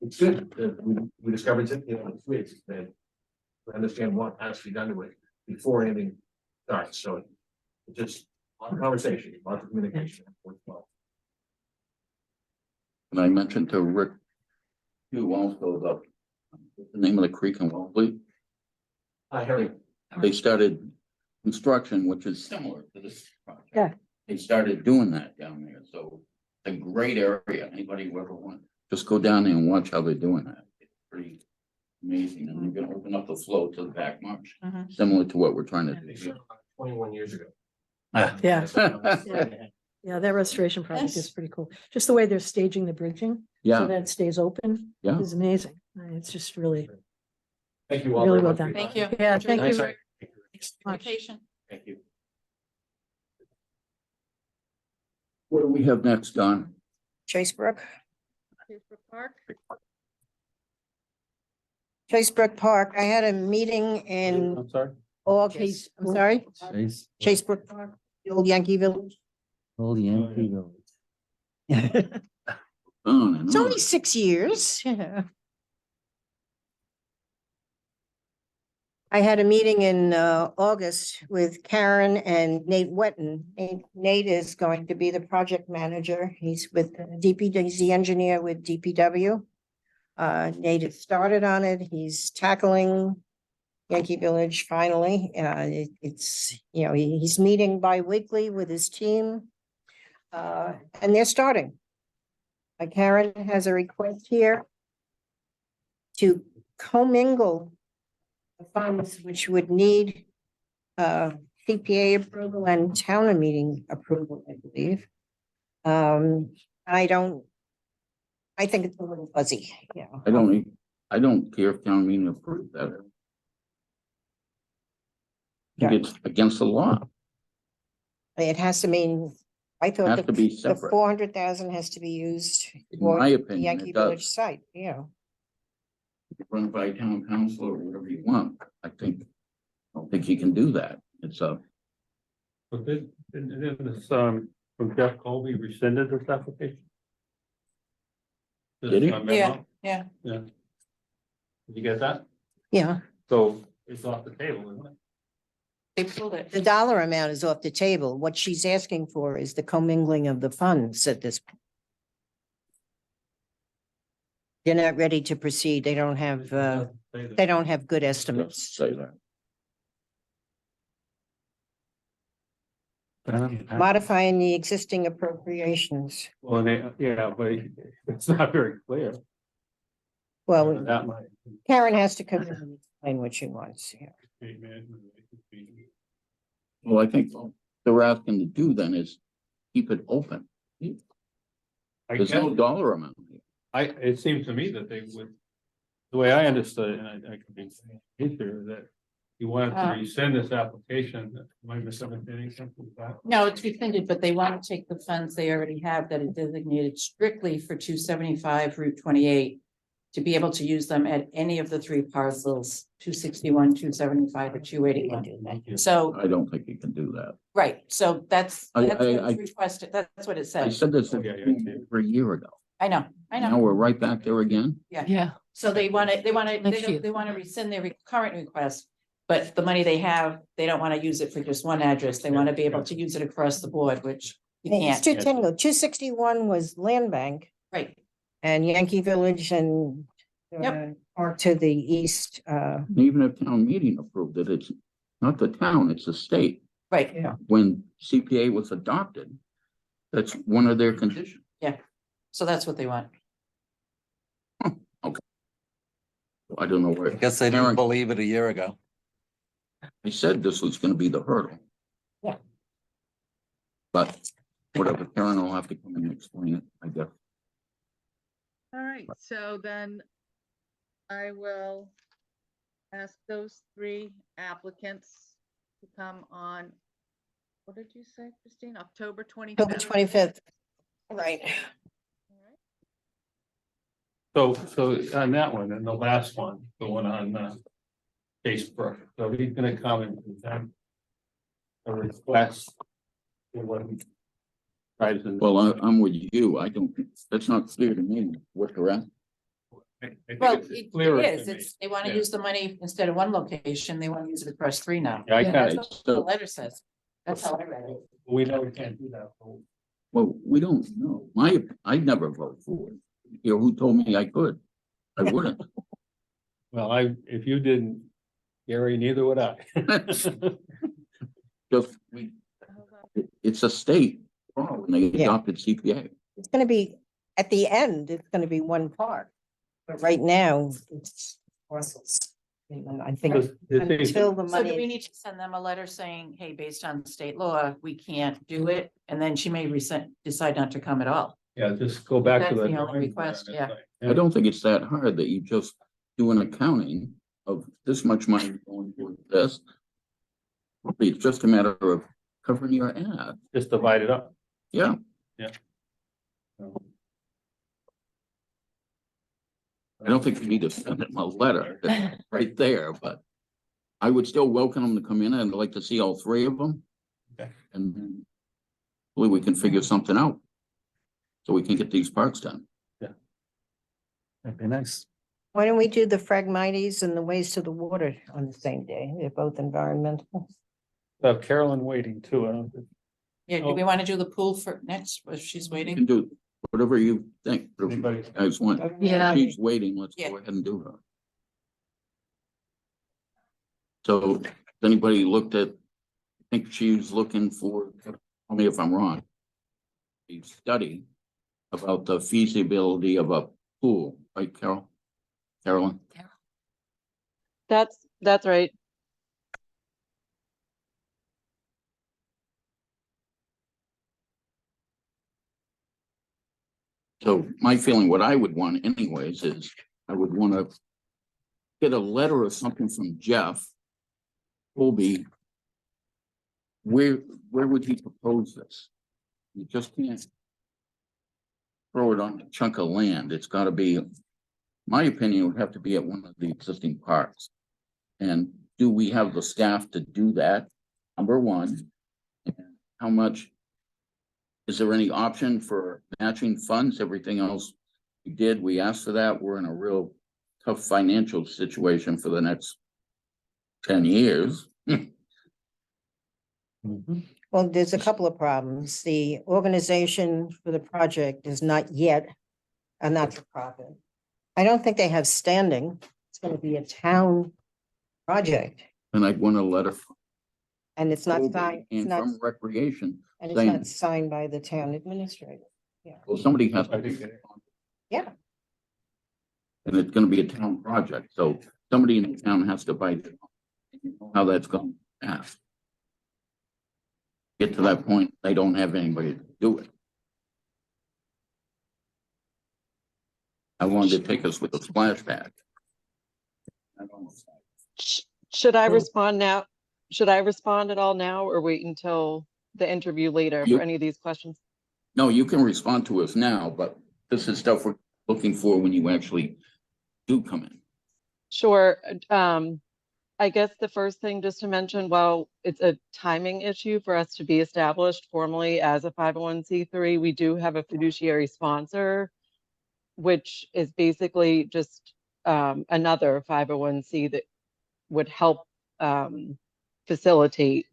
It's good, that we discovered it, you know, it's weird, that we understand what has to be done to it before anything starts, so it's just a lot of conversation, a lot of communication. Well, And I mentioned to Rick, too, also the name of the creek in Wellesley. Harry, They started construction, which is similar to this project. Yeah. They started doing that down there, so it's a great area. Anybody who ever want, just go down there and watch how they're doing that. It's pretty amazing, and they're gonna open up the flow to the back marsh, Mhm. similar to what we're trying to do here. 21 years ago. Yeah, yeah, that restoration project is Yes. pretty cool. Just the way they're staging the bridging, so Yeah, that it stays open Yeah. is amazing. It's just really, Thank you all. Really very well much for done. your Thank time. you. yeah, Enjoy thank the you. rest Thank you. of your vacation. Thank you. what do we have next, Don? Chasebrook, Facebook Park. Chasebrook Park. I had a meeting in I'm sorry. August, I'm sorry, Chasebrook Park, the old Yankee Village. Old Yankee On and It's on. only 6 years. I had a meeting in August with Karen and Nate Wetton. Nate is going to be the project manager. He's with DPW, he's the engineer with DPW. Nate has started on it. He's tackling Yankee Village finally. It's, you know, he's meeting bi-weekly with his team. And they're starting. Karen has a request here to commingle the funds which would need CPA approval and town meeting approval, I believe. I think it's a little fuzzy, you know. I don't care if town meeting approves that. I think it's against the law. It has to mean, I thought Has to be the separate. 400,000 has to be used In for my the opinion, Yankee it does. Village site, you know. Run by town council or whatever you want. I don't think you can do that. It's a, But then this, from Jeff Colby rescinded this application? Did he? This, memo? Yeah, yeah. Yeah. Did you get that? Yeah, So it's off the table, isn't it? They pulled it. the dollar amount is off the table. What she's asking for is the commingling of the funds at this. They're not ready to proceed. They don't have, they don't have good let's estimates. say that. Modifying the existing appropriations. Well, yeah, but it's not very clear. Well, That might. Karen has to come in and explain what she wants. Yeah. Well, I think what they're asking to do then is keep it open. I There's no guess, dollar amount. here. it seems to me that they would, the way I understood it, and I could be easier, that you wanted to Uh, rescind this application, am I misunderstanding something with that? No, it's rescinded, but they want to take the funds they already have that are designated strictly for 275 Route 28. To be able to use them at any of the three parcels, 261, 275, or 281. So, I don't think you can do that. right, so that's I- what I- it's requested, that's what it I says. said this Oh, yeah, over a year ago. I know. Now we're right back there again. Yeah, So they want to, Next year. they want to rescind their current request. But the money they have, they don't want to use it for just one address. They want to be able to use it across the board, which you It's can't. 210, 261 was Land Bank Right, and Yankee Village and Yep. or to the east, And even if town meeting approved it, it's not the town, it's the state. right. When CPA was adopted, that's one of their conditions. So that's what they want. I don't know where. I guess they didn't Aaron, believe it a year ago. I said this was gonna be the hurdle. Yeah. But whatever, Karen will have to come and explain it, I guess. All right, so then I will ask those three applicants to come on, what did you say, Christine? October October 25th? 25th. Right. So on that one, and the last one, the one on Case Brook, so he's gonna come and present a request. for what he tries to- Well, I'm with you. I don't, that's not clear to me. What, correct? I think Well, it's it clearer is, to me. it's, they want to Yeah. use the money instead of one location, they want to use it across three now. Yeah, I Yeah. That's kind what the So, letter says. That's how I read it. we know we can't do that. so- well, we don't know. I'd never vote for it. You know, who told me I could? I wouldn't. Well, if you didn't, Gary, neither would I. Just, it's a state problem. They Yeah. adopted CPA. It's gonna be, at the end, it's gonna be one park. But right now, it's parcels. And I think Because the thing is- until the So do we money, need to send them a letter saying, hey, based on state law, we can't do it? And then she may decide not to come at all. Yeah, just go back to That's the. the only drawing board request, on yeah. this I thing. don't think it's that hard that you just do an accounting of this much money going towards this. It's just a matter of covering your ad. Just divide it up. Yeah, I don't think you need to send them a letter right there, but I would still welcome them to come in. I'd like to see all three of them. Okay. And then hopefully we can figure something out. So we can get these parks done. That'd be nice. why don't we do the Phragmites and the Ways to the Water on the same day? They're both environmental. Carolyn waiting too. I don't think. Yeah, do we want to do the pool for next, if she's You can waiting? do whatever you think. whatever you Anybody? guys want. Yeah. She's waiting. Let's Yeah. go ahead and do her. So has anybody looked at, I think she's looking for, tell me if I'm wrong. A study about the feasibility of a pool, right, Carolyn? That's right. So my feeling, what I would want anyways, is I would want to get a letter or something from Jeff Colby. Where would he propose this? You just can't throw it on a chunk of land. It's gotta be, my opinion, it would have to be at one of the existing parks. And do we have the staff to do that? Number one. And how much? Is there any option for matching funds? Everything else we did, we asked for that. We're in a real tough financial situation for the next 10 years. Well, there's a couple of problems. The organization for the project is not yet a not-for-profit. I don't think they have standing. It's gonna be a town project, And I'd want a letter from and it's not Colby signed, it's and not, from Recreation. and it's saying- not signed by the town administrator. Well, somebody has I to, think it- Yeah, and it's gonna be a town project, so somebody in the town has to bite it. How that's going to pass. Get to that point, they don't have anybody to do it. How long did it take us with the splash pad? Should I So- respond now? Should I respond at all now or wait until the interview later You- for any of these questions? No, you can respond to us now, but this is stuff we're looking for when you actually do come in. Sure. I guess the first thing just to mention, while it's a timing issue for us to be established formally as a 501c3, we do have a fiduciary sponsor, which is basically just another 501c that would help facilitate,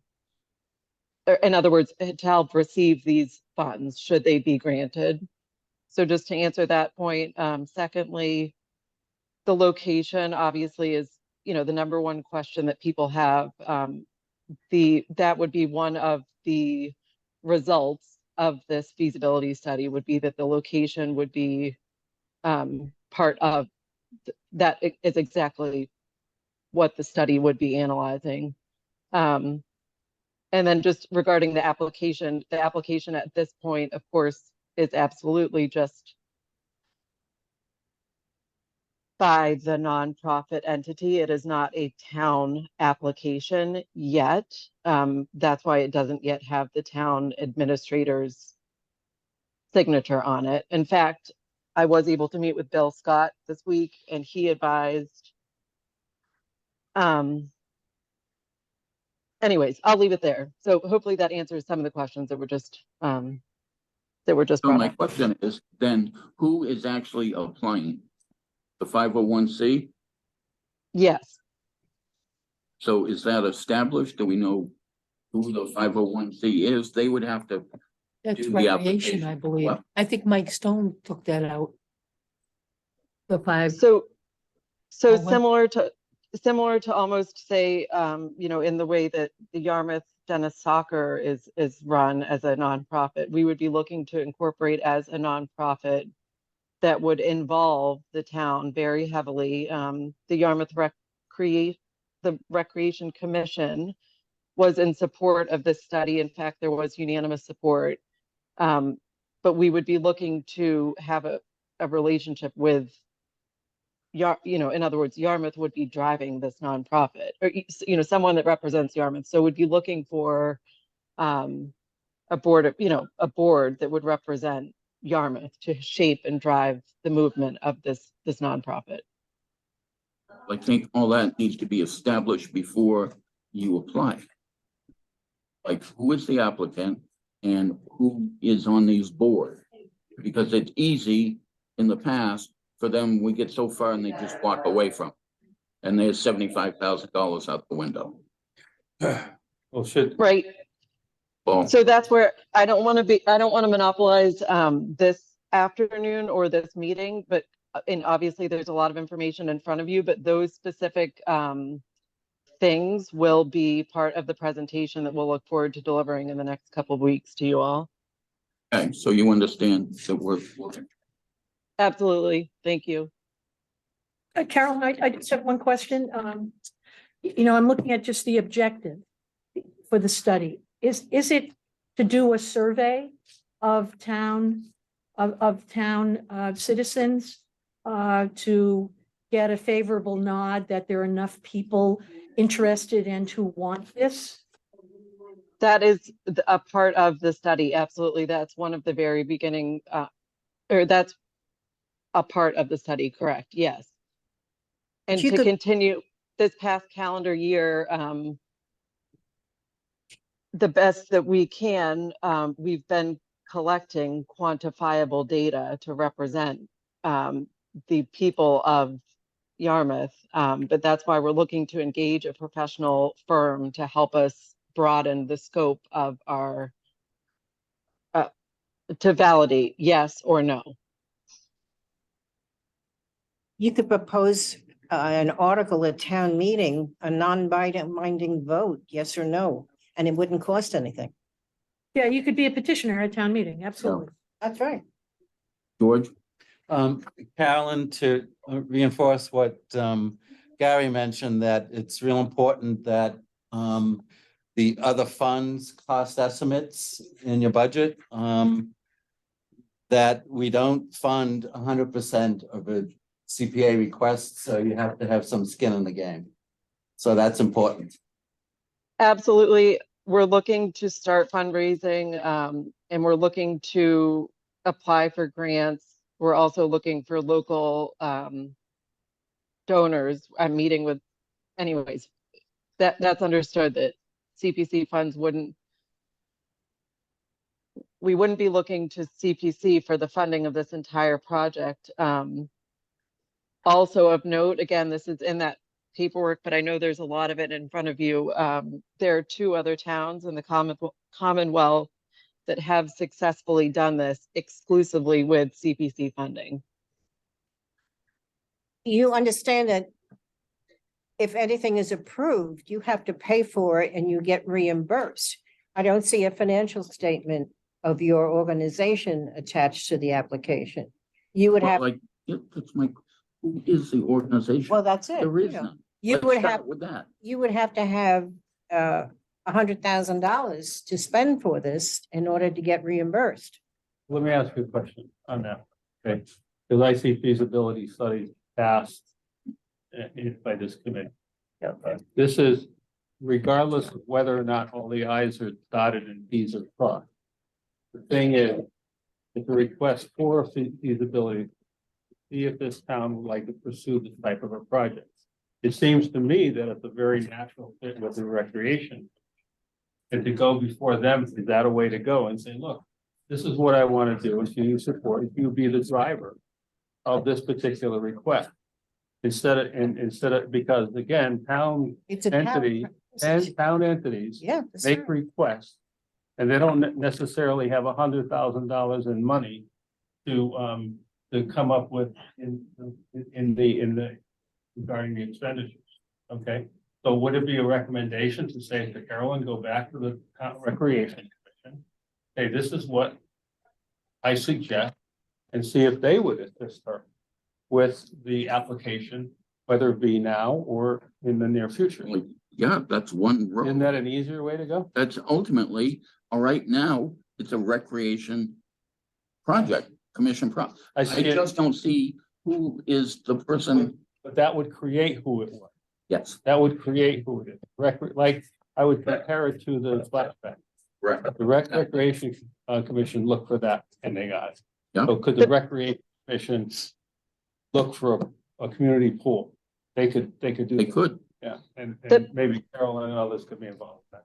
or in other words, to help receive these funds should they be granted. So just to answer that point, secondly, the location obviously is, the number one question that people have. That would be one of the results of this feasibility study would be that the location would be part of that is exactly what the study would be analyzing. And then just regarding the application at this point, of course, is absolutely just by the nonprofit entity. It is not a town application yet. That's why it doesn't yet have the town administrator's signature on it. In fact, I was able to meet with Bill Scott this week and he advised, anyways, I'll leave it there. So hopefully that answers some of the questions that were just So brought my up. question is then who is actually applying? The 501c? Yes. So is that established? Do we know who the 501c is? They would have to, That's do the recreation, application. I believe. What? I think Mike Stone took that out. The 5. So Oh, what? similar to almost say, in the way that the Yarmouth Dennis Soccer is run as a nonprofit, we would be looking to incorporate as a nonprofit that would involve the town very heavily. The Yarmouth Recreation Commission was in support of this study. In fact, there was unanimous support. But we would be looking to have a relationship with in other words, Yarmouth would be driving this nonprofit, or someone that represents Yarmouth. So we'd be looking for a board that would represent Yarmouth to shape and drive the movement of this nonprofit. I think all that needs to be established before you apply. Like who is the applicant and who is on these boards? Because it's easy in the past for them, we get so far and they just walk away from. And there's $75,000 out the window. Well, Right. Well, So that's where I don't want to monopolize this afternoon or this meeting, but and obviously there's a lot of information in front of you, but those specific things will be part of the presentation that we'll look forward to delivering in the next couple of weeks to you all. okay, so you understand that we're Absolutely. Thank you. Carolyn, I just have one question. I'm looking at just the objective for the study. Is it to do a survey of town citizens to get a favorable nod that there are enough people interested and who want this? That is a part of the study. Absolutely. That's one of the very beginning, or that's a part of the study, correct? Yes. And you to could- continue this past calendar year, the best that we can, we've been collecting quantifiable data to represent the people of Yarmouth. But that's why we're looking to engage a professional firm to help us broaden the scope of our, to validate yes or no. You could propose an article at town meeting, a non-binding vote, yes or no, and it wouldn't cost anything. Yeah, you could be a petitioner at town meeting, absolutely. That's right. George. Carolyn, to reinforce what Gary mentioned, that it's real important that the other funds cost estimates in your budget, that we don't fund 100% of a CPA request, so you have to have some skin in the game. So that's important. Absolutely. We're looking to start fundraising, and we're looking to apply for grants. We're also looking for local, donors. I'm meeting with, anyways, that's understood that CPC funds we wouldn't be looking to CPC for the funding of this entire project. Also of note, again, this is in that paperwork, but I know there's a lot of it in front of you. There are 2 other towns in the Commonwealth that have successfully done this exclusively with CPC funding. You understand that if anything is approved, you have to pay for it and you get reimbursed. I don't see a financial statement of your organization attached to the application. You would Well, have, like, yeah, that's my, who is the organization? well, that's it. There is you know. none. You Let's would start have, with that. you would have to have $100,000 to spend for this in order to get reimbursed. Let me ask you a question on that, okay? Because I see feasibility studies passed by this committee. This is regardless of whether or not all the i's are dotted and t's are crossed. The thing is, it's a request for feasibility. See if this town would like to pursue this type of a project. It seems to me that it's a very natural fit with the recreation. And to go before them, is that a way to go and say, look, this is what I want to do, and you support, if you be the driver of this particular request. Instead of, because again, town It's a town entity process. and town entities Yeah. that's make right. requests. And they don't necessarily have $100,000 in money to come up with in the regarding the expenditures. Okay, so would it be a recommendation to say to Carolyn, go back to the Recreation Commission? Hey, this is what I suggest, and see if they would assist her with the application, whether it be now or in the near future. Like, yeah, that's one road. Isn't that an easier way to go? That's ultimately, all right, now, it's a recreation project, commission I see it, just don't see who is the person. but that would create who it was. Yes, That would create who it is. Like, I would compare it to the splash pad. right. The Recreation Commission looked for that and they got it. Yeah. So could the Recreation Commission look for a community pool? They could do. They that. could. Yeah, and The- maybe Carolyn and others could be involved with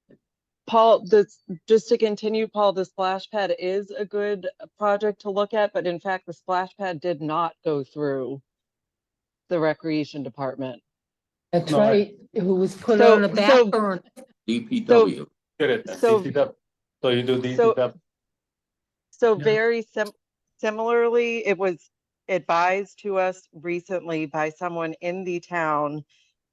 that. Paul, just to continue, Paul, the splash pad is a good project to look at, but in fact, the splash pad did not go through the recreation department. That's No, I- right, who was put So- on the back so- burner. DPW. Get it? then, So- DPW. So you do So- DPW. So Yeah. very similarly, it was advised to us recently by someone in the town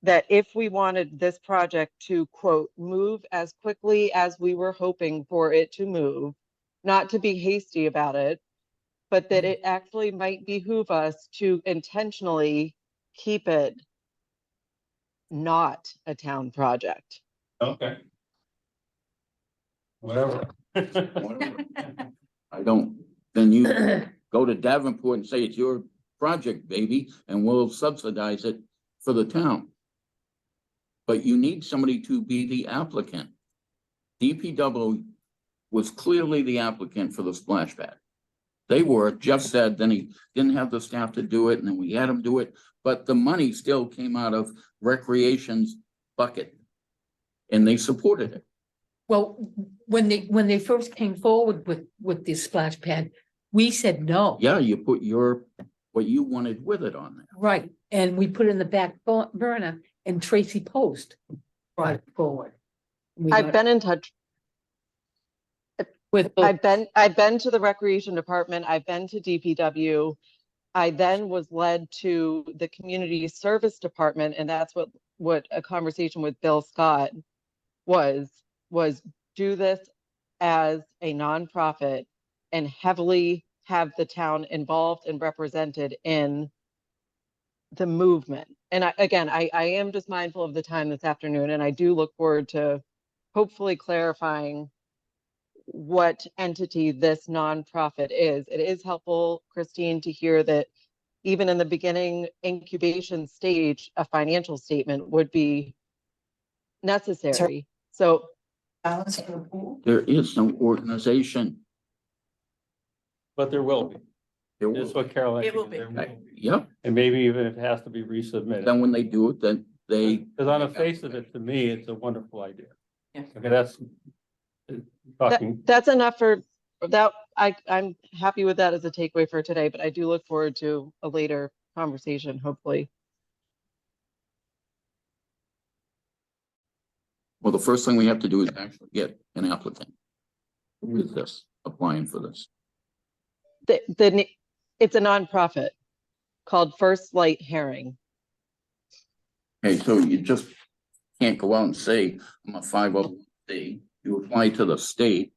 that if we wanted this project to, quote, move as quickly as we were hoping for it to move, not to be hasty about it, but that it actually might behoove us to intentionally keep it not a town project. Okay. Whatever. I don't, then you go to Davenport and say it's your project, baby, and we'll subsidize it for the town. But you need somebody to be the applicant. DPW was clearly the applicant for the splash pad. They were, Jeff said, then he didn't have the staff to do it, and then we had him do it, but the money still came out of recreation's bucket. And they supported it. Well, when they first came forward with this splash pad, we said no. Yeah, you put what you wanted with it on there. Right, and we put it in the back burner and Tracy Post brought it forward. We I've got- been in touch. With, I've been to the recreation department. I've been to DPW. I then was led to the community service department, and that's what a conversation with Bill Scott was do this as a nonprofit and heavily have the town involved and represented in the movement. And I am just mindful of the time this afternoon, and I do look forward to hopefully clarifying what entity this nonprofit is. It is helpful, Christine, to hear that even in the beginning incubation stage, a financial statement would be necessary. So Balance for the pool? There is no organization. But there will be. There That's will- what Carol. It will be. Yep, And maybe even if it has to be resubmitted. then when they do it, then they. Because on the face of it, to me, it's a wonderful idea. Yeah. Okay, that's talking, that's enough for that. I'm happy with that as a takeaway for today, but I do look forward to a later conversation, hopefully. Well, the first thing we have to do is actually get an applicant. Who is this, applying for this? It's a nonprofit called First Light Herring. Okay, so you just can't go out and say, I'm a 501c, you apply to the state.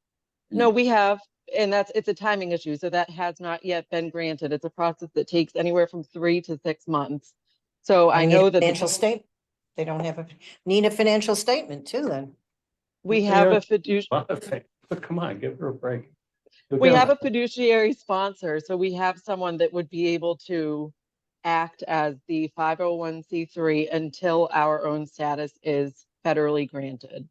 No, we have, and it's a timing issue, so that has not yet been granted. It's a process that takes anywhere from 3 to 6 months. So I Need know a that Financial state, they don't have need a financial statement too then. we have a fiduciary. but come on, give her a break. We have a fiduciary sponsor, so we have someone that would be able to act as the 501c3 until our own status is federally granted.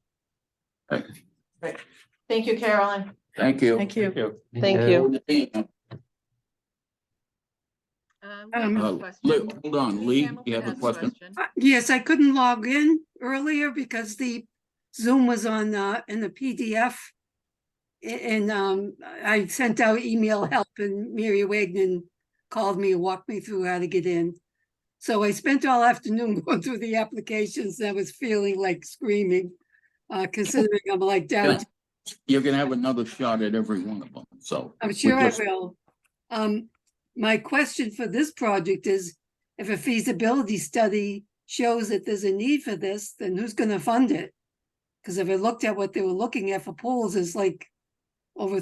Thank you, Carolyn. Thank you. Thank you. Thank you. We have a question. Hold on, Lee, you have a Hamilton has question? Yes, I couldn't log in earlier because the Zoom was on in the PDF. And I sent out email help and Mary Wagner called me and walked me through how to get in. So I spent all afternoon going through the applications and I was feeling like screaming, considering I'm like down. You're gonna have another shot at every one of them, so. I'm sure I just- will. My question for this project is, if a feasibility study shows that there's a need for this, then who's gonna fund it? Because if I looked at what they were looking at for pools, it's like over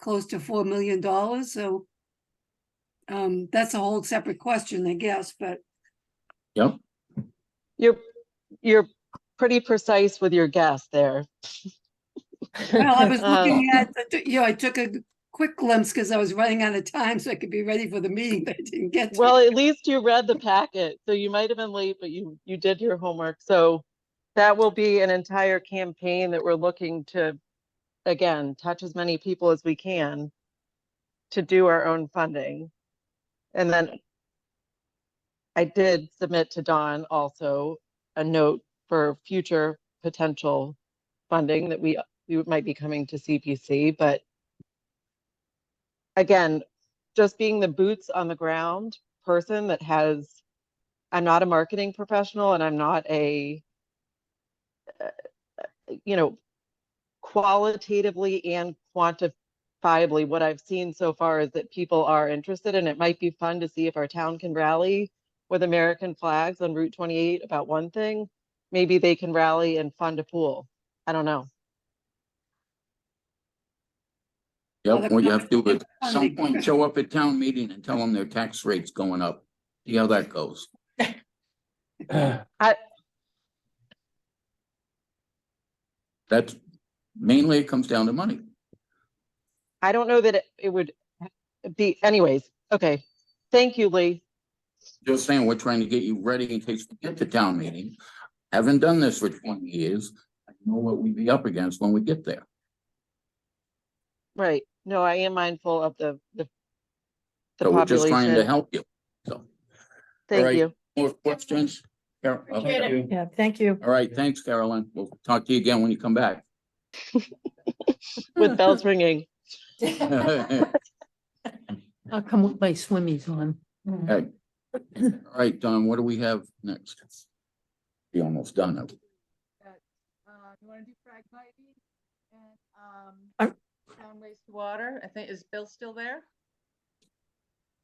close to $4 million, so that's a whole separate question, I guess, but Yep, You're pretty precise with your guess there. well, I was looking at, I took a quick glimpse because I was running out of time so I could be ready for the meeting, but I didn't get to. Well, at least you read the packet, so you might have been late, but you did your homework. So that will be an entire campaign that we're looking to, again, touch as many people as we can to do our own funding. And then I did submit to Dawn also a note for future potential funding that we might be coming to CPC, but again, just being the boots on the ground person that I'm not a marketing professional and I'm not a, qualitatively and quantifiably, what I've seen so far is that people are interested, and it might be fun to see if our town can rally with American flags on Route 28 about one thing. Maybe they can rally and fund a pool. I don't know. yep, what you have to do is, at some point, show up at town meeting and tell them their tax rate's going up. See how that goes. That's, mainly it comes down to money. I don't know that it would be, anyways. Okay. Thank you, Lee. Just saying, we're trying to get you ready in case we get to town meeting. Haven't done this for 20 years. I know what we'd be up against when we get there. Right. No, I am mindful of the So we're just trying to population. help you. So, Thank right. you. more questions? Carol? Appreciate it. Yeah, thank you. All right, thanks, Carolyn. We'll talk to you again when you come back. With bells ringing. All I'll come with my swimmies on. right, Don, what do we have next? Be almost done. You wanna do Phragmites I'm- and, town wastewater? I think, is Bill still there?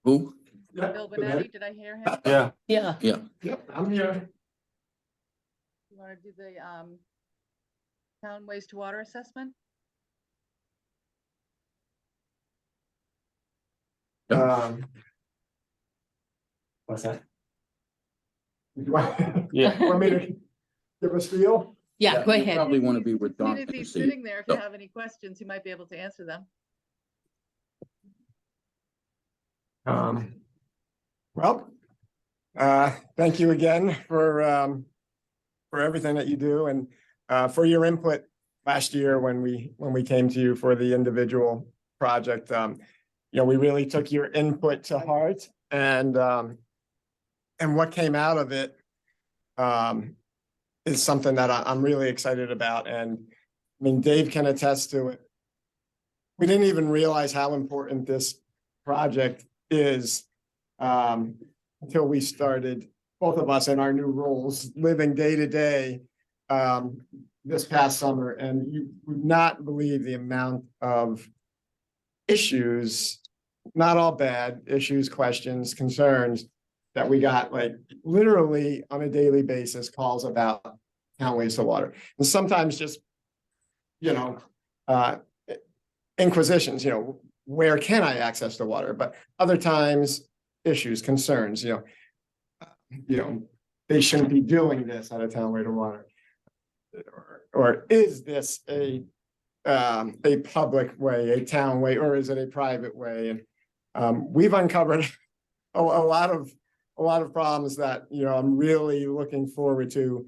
Who? Bill Benetti, did I hear him? Yeah, Yeah. Yeah, Yep, I'm here. You wanna do the, town wastewater assessment? What's that? You Want yeah. want me to give a spiel? Yeah, go you ahead. Probably want to be with As soon Don. as to he's see. sitting there, if you So- have any questions, he might be able to answer them. Well, thank you again for everything that you do and for your input last year when we came to you for the individual project. We really took your input to heart and what came out of it is something that I'm really excited about. And I mean, Dave can attest to it. We didn't even realize how important this project is until we started, both of us in our new roles, living day to day this past summer. And you would not believe the amount of issues, not all bad issues, questions, concerns that we got, like literally on a daily basis, calls about town wastewater. And sometimes just, inquisitions, where can I access the water? But other times, issues, concerns, they shouldn't be doing this at a town way to water. Or is this a public way, a town way, or is it a private way? And we've uncovered a lot of problems that, I'm really looking forward to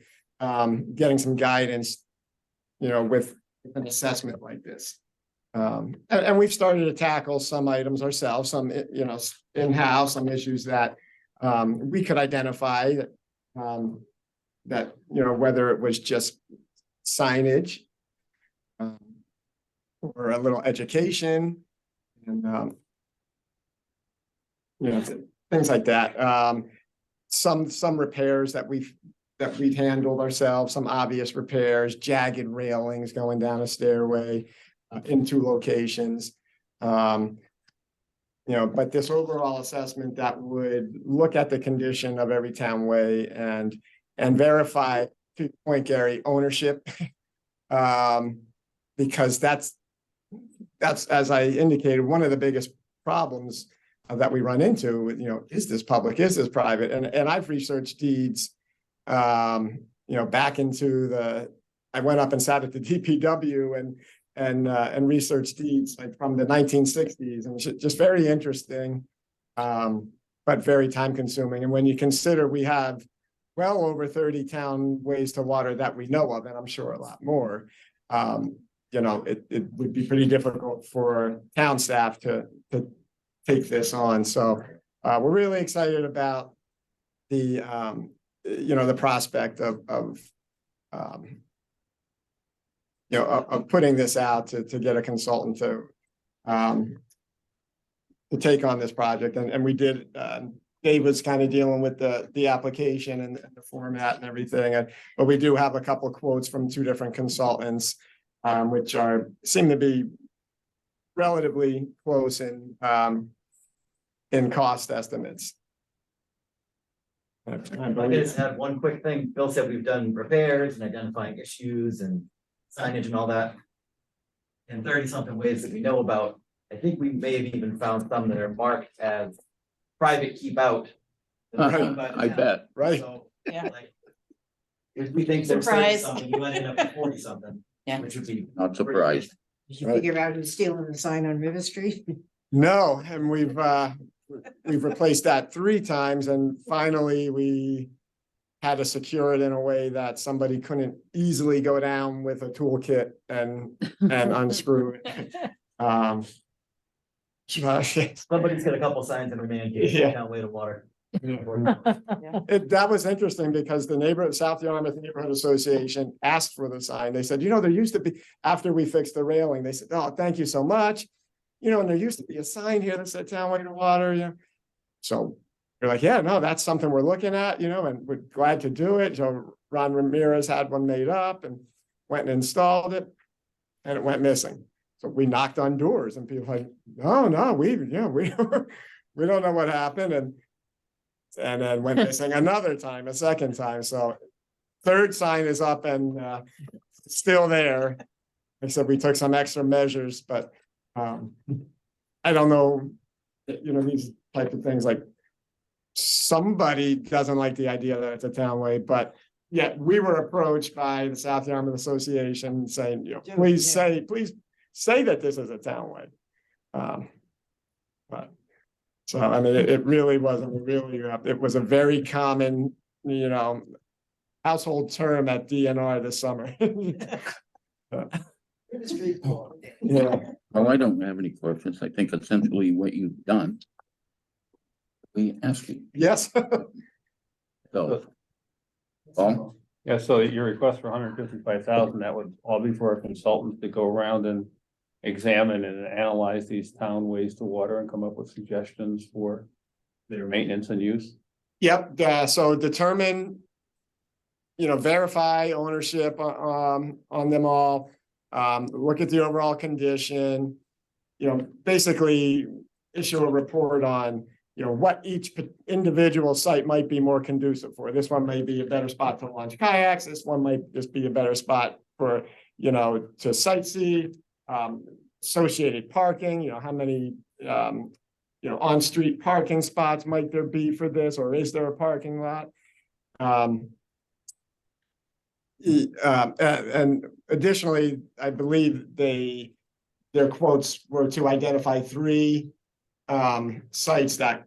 getting some guidance, with an assessment like this. And we've started to tackle some items ourselves, some, in-house, some issues that we could identify that, whether it was just signage or a little education and, things like that. Some repairs that we've handled ourselves, some obvious repairs, jagged railings going down a stairway in two locations. But this overall assessment that would look at the condition of every townway and verify, to your point, Gary, ownership. Because that's, as I indicated, one of the biggest problems that we run into with, is this public, is this private? And I've researched deeds, back into I went up and sat at the DPW and researched deeds like from the 1960s, and it's just very interesting, but very time consuming. And when you consider we have well over 30 town ways to water that we know of, and I'm sure a lot more, it would be pretty difficult for town staff to take this on. So we're really excited about the prospect of putting this out to get a consultant to take on this project. And we did, Dave was kind of dealing with the application and the format and everything. But we do have a couple of quotes from two different consultants, which seem to be relatively close in cost estimates. I just have one quick thing. Bill said we've done repairs and identifying issues and signage and all that. And 30-something ways that we know about. I think we may have even found some that are marked as private keep out. I bet. Right. So, Yeah. like, if we think there's Surprise. 30-something, we might end up with 40-something. Yeah. Which would be. Not surprised. Did you figure out who's stealing the sign on River Street? No, and we've replaced that 3 times, and finally we had to secure it in a way that somebody couldn't easily go down with a toolkit and unscrew it. Somebody's got a couple signs in their man cave, Yeah. town way to water. That was interesting because the South Yarmouth Neighborhood Association asked for the sign. They said, there used to be, after we fixed the railing, they said, oh, thank you so much. And there used to be a sign here that said town way to water, So we're like, yeah, no, that's something we're looking at, and we're glad to do it. So Ron Ramirez had one made up and went and installed it, and it went missing. So we knocked on doors and people like, no, we don't know what happened. And then went missing a second time. So 3rd sign is up and still there. Except we took some extra measures, but I don't know, these type of things, like somebody doesn't like the idea that it's a townway, but yet we were approached by the South Yarmouth Association saying, please say that this is a townway. But So, I mean, it really wasn't really, it was a very common, household term at DNR this summer. Yeah, Well, I don't have any questions. I think essentially what you've done. We ask you, yes. so. Paul? Yeah, so your request for 155,000, that would all be for a consultant to go around and examine and analyze these town waste to water and come up with suggestions for their maintenance and use? Yep, so determine, verify ownership on them all. Look at the overall condition, basically issue a report on, what each individual site might be more conducive for. This one may be a better spot to launch kayaks. This one might just be a better spot for, to sightsee. Associated parking, how many, on-street parking spots might there be for this, or is there a parking lot? And additionally, I believe their quotes were to identify 3 sites that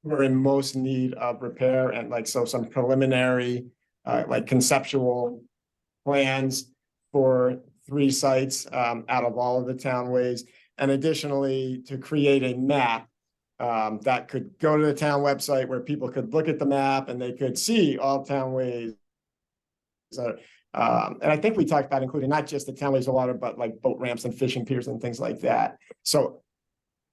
were in most need of repair, and so some preliminary conceptual plans for 3 sites out of all of the townways, and additionally to create a map that could go to the town website where people could look at the map and they could see all townways. And I think we talked about including not just the townways of water, but like boat ramps and fishing piers and things like that. So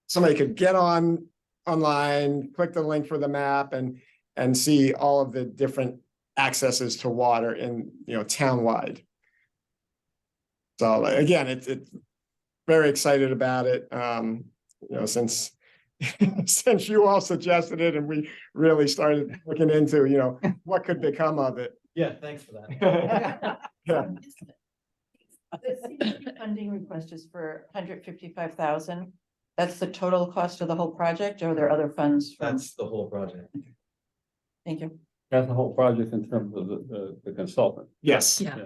somebody could get online, click the link for the map, and see all of the different accesses to water in, townwide. So again, it's very excited about it. Since since you all suggested it and we really started looking into, what could become of it. Yeah, thanks for that. Yeah. The CDBG funding request is for 155,000. That's the total cost of the whole project, or are there other funds from? That's the whole project. Thank you. That's the whole project in terms of the consultant. Yes. Yeah.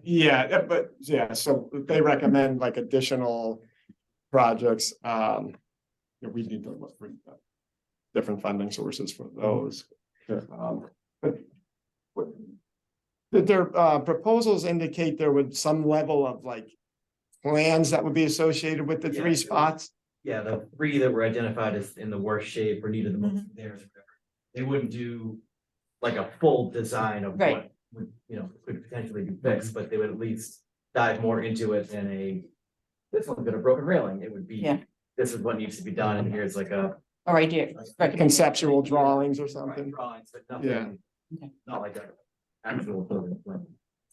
Yeah, but yeah, so they recommend like additional projects. We need to look for different funding sources for those. Sure. But did their proposals indicate there would some level of plans that would be associated with the 3 spots? Yeah, the 3 that were identified as in the worst shape or needed the most repairs. They wouldn't do like a full design of Right. what would, could potentially be fixed, but they would at least dive more into it than this one's got a broken railing. It would be, Yeah. this is what needs to be done, and here's like a All right, dear. Conceptual drawings or something? drawings, but Yeah. nothing, Okay. not like a actual building plan.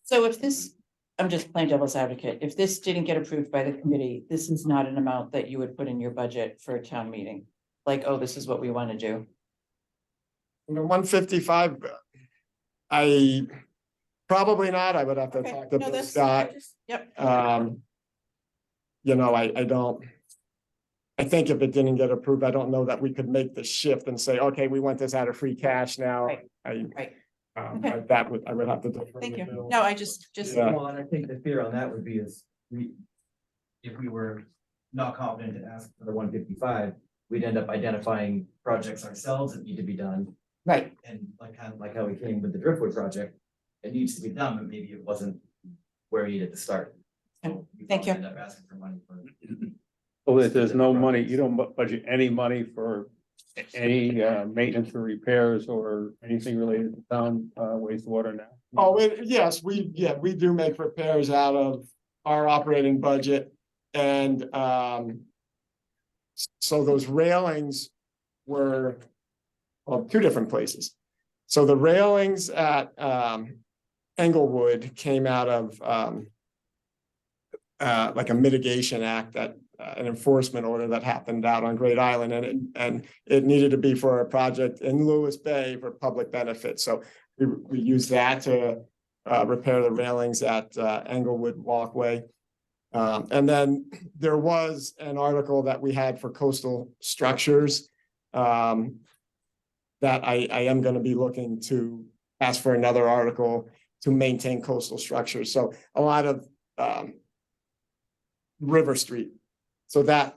So if this, I'm just playing devil's advocate, if this didn't get approved by the committee, this is not an amount that you would put in your budget for a town meeting? Like, oh, this is what we want to do? 155, I probably not. I would have to Okay. talk to No, Bill that's- Scott. Yep. I don't. I think if it didn't get approved, I don't know that we could make the shift and say, okay, we want this out of free cash now. Right. Right. Okay. I would have to. defer Thank with you. Bill. No, I just, Yeah. Well, and I think the fear on that would be if we were not confident to ask for the 155, we'd end up identifying projects ourselves that need to be done. right. And kind of like how we came with the Driftwood project, it needs to be done, but maybe it wasn't where we needed to start. So we Thank you. End up asking for money for. So that there's no money, you don't budget any money for any maintenance or repairs or anything related to town wastewater now? Oh, yes, we do make repairs out of our operating budget, and so those railings were, 2 different places. So the railings at Englewood came out of like a mitigation act, that an enforcement order that happened out on Great Island, and it needed to be for a project in Lewis Bay for public benefit. So we used that to repair the railings at Englewood Walkway. And then there was an article that we had for coastal structures that I am going to be looking to ask for another article to maintain coastal structures. So a lot of River Street. So that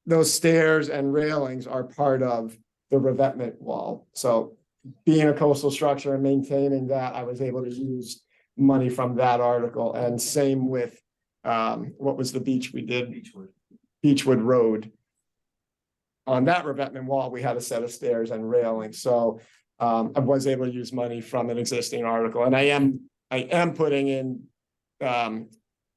those stairs and railings are part of the revetment wall. So being a coastal structure and maintaining that, I was able to use money from that article, and same with what was the beach we did? Beechwood Road. On that revetment wall, we had a set of stairs and railings, so I was able to use money from an existing article, and I am putting in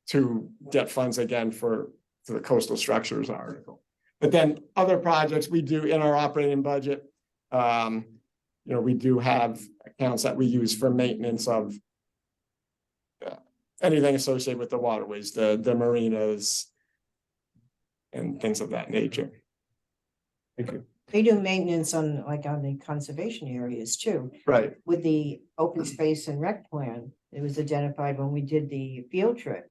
to get funds again for the coastal structures article. But then other projects we do in our operating budget, we do have accounts that we use for maintenance of anything associated with the waterways, the marinas and things of that nature. Thank you. They do maintenance on the conservation areas too. Right, With the open space and rec plan, it was identified when we did the field trip.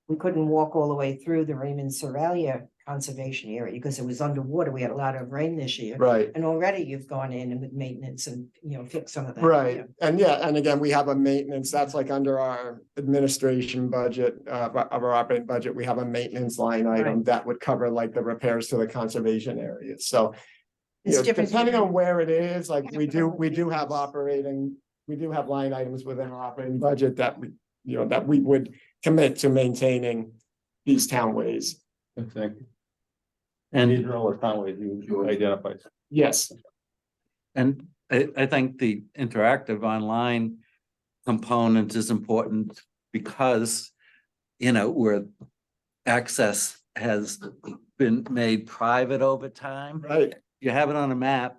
We couldn't walk all the way through the Raymond Seralia conservation area because it was underwater. We had a lot of rain this year. right. And already you've gone in and with maintenance and, fix some of that. Right, and again, we have a maintenance, that's like under our administration budget, of our operating budget, we have a maintenance line item that would cover like the repairs to the conservation areas, so. It's different. Depending on where it is, like we do have line items within our operating budget that we would commit to maintaining these townways. Thank you. And these And, are all the townways you identified. Yes, and I think the interactive online component is important because, where access has been made private over time. right, You have it on a map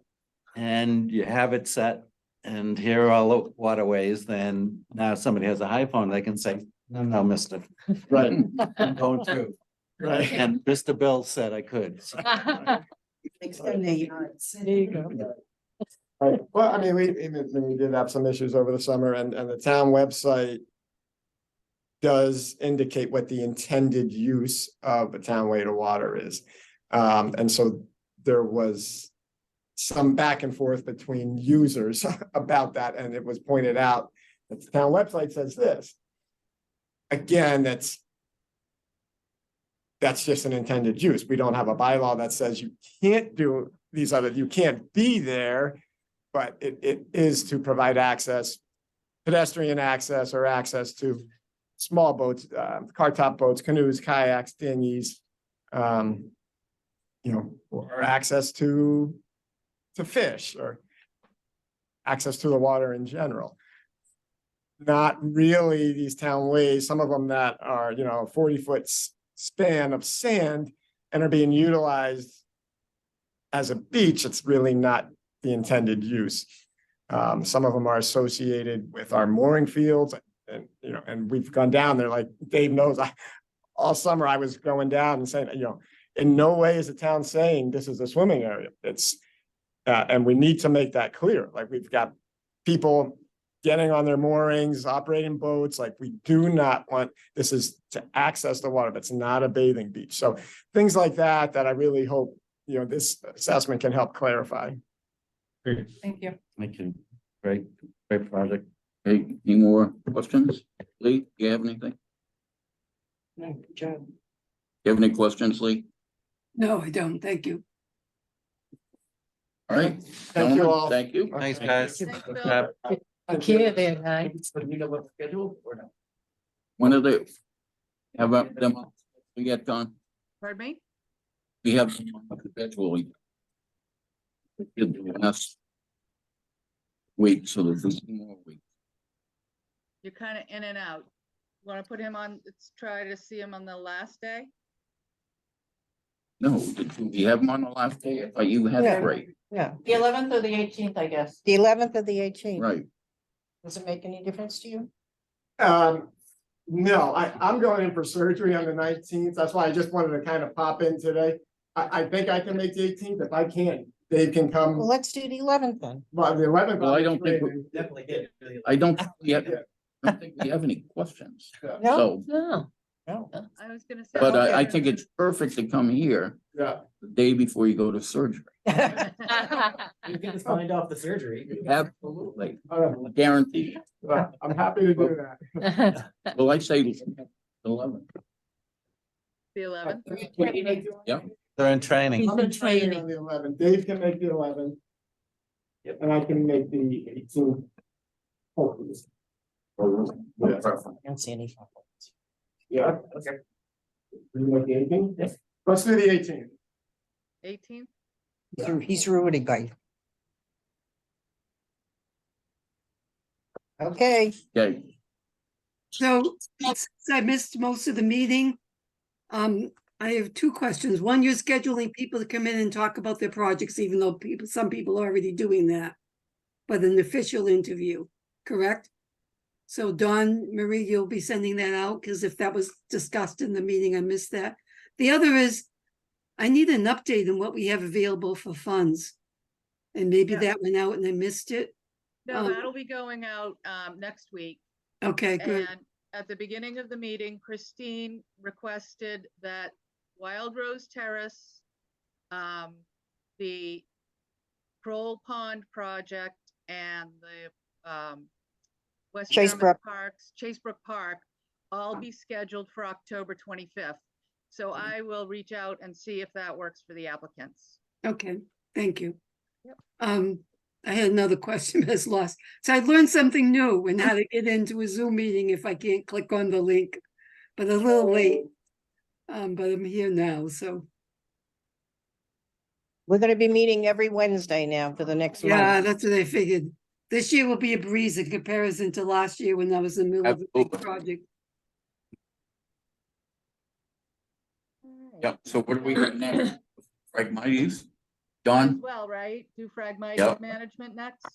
and you have it set, and here are all the waterways, then now somebody has a iPhone, they can say, no, mister, right, I'm going through. right. And Mr. Bill said I could. So, Extend the yards. There you go. Right, well, I mean, we did have some issues over the summer, and the town website does indicate what the intended use of a townway to water is. And so there was some back and forth between users about that, and it was pointed out that the town website says this. Again, that's just an intended use. We don't have a bylaw that says you can't do these you can't be there, but it is to provide access, pedestrian access or access to small boats, car top boats, canoes, kayaks, dinghies, or access to fish or access to the water in general. Not really these townways, some of them that are, 40-foot span of sand and are being utilized as a beach. It's really not the intended use. Some of them are associated with our mooring fields, and we've gone down there, like Dave knows, all summer I was going down and saying, in no way is the town saying this is a swimming area. It's, and we need to make that clear. Like, we've got people getting on their moorings, operating boats, like we do not want, this is to access the water, but it's not a bathing beach. So things like that I really hope, this assessment can help clarify. Thank you. Thank you. Great project. Hey, any more questions? Lee, do you have anything? No, good job. You have any questions, Lee? No, I don't. Thank you. All right. Thank you gentlemen, all. Thank you. Thanks, guys. Thanks, Bill. Thank you there, guys. When are they? Have them, we get done, Pardon me? we have them eventually. Did the last week, so there's 2 more weeks. You're kind of in and out. Want to put him on, let's try to see him on the last day? No, did you have them on the last day? I thought you had Yeah. 3, Yeah, The 11th or the 18th, I guess. the 11th or the 18th. right? Does it make any difference to you? No, I'm going in for surgery on the 19th. That's why I just wanted to kind of pop in today. I think I can make the 18th. If I can't, Dave can Well, come. let's do the 11th then. Well, the 11th. Well, I don't think, Definitely get. I don't think we have any questions, No, so, No. no. I was gonna say. but I think it's perfect to come here Yeah. the day before you go to surgery. You can find off the surgery. Absolutely, Uh, guaranteed. I'm happy to do that. Well, I say 11. The 11th. Yeah, They're in training. He's I'm in in training training. on the 11th. Dave can make the 11th. Yep. And I can make the 18th. Hopefully. Yeah. I don't see any. Yeah. Okay. You like the 18th? Yes. Let's do the 18th. 18th? He's ruining guy. Okay, Okay, So since I missed most of the meeting. I have two questions. One, you're scheduling people to come in and talk about their projects, even though some people are already doing that. But an official interview, correct? So Dawn, Marie, you'll be sending that out, because if that was discussed in the meeting, I missed that. The other is, I need an update on what we have available for funds. And maybe Yeah. that went out and I missed it. No, that'll be going out next week. Okay, good. And at the beginning of the meeting, Christine requested that Wild Rose Terrace, the Kroll Pond project, and the West Chase Yarmouth Brook. Parks, Chasebrook Park, all be scheduled for October 25th. So I will reach out and see if that works for the applicants. Okay, thank you. Yep. I had another question, but it's lost. So I learned something new and how to get into a Zoom meeting if I can't click on the link, but a little late. But I'm here now, so we're gonna be meeting every Wednesday now for the next yeah, month. that's what I figured. This year will be a breeze in comparison to last year when I was in the middle of a big Absolutely. project. yep, so what do we got next? Phragmites? As Don? well, right? Do Phragmites Yep. management next?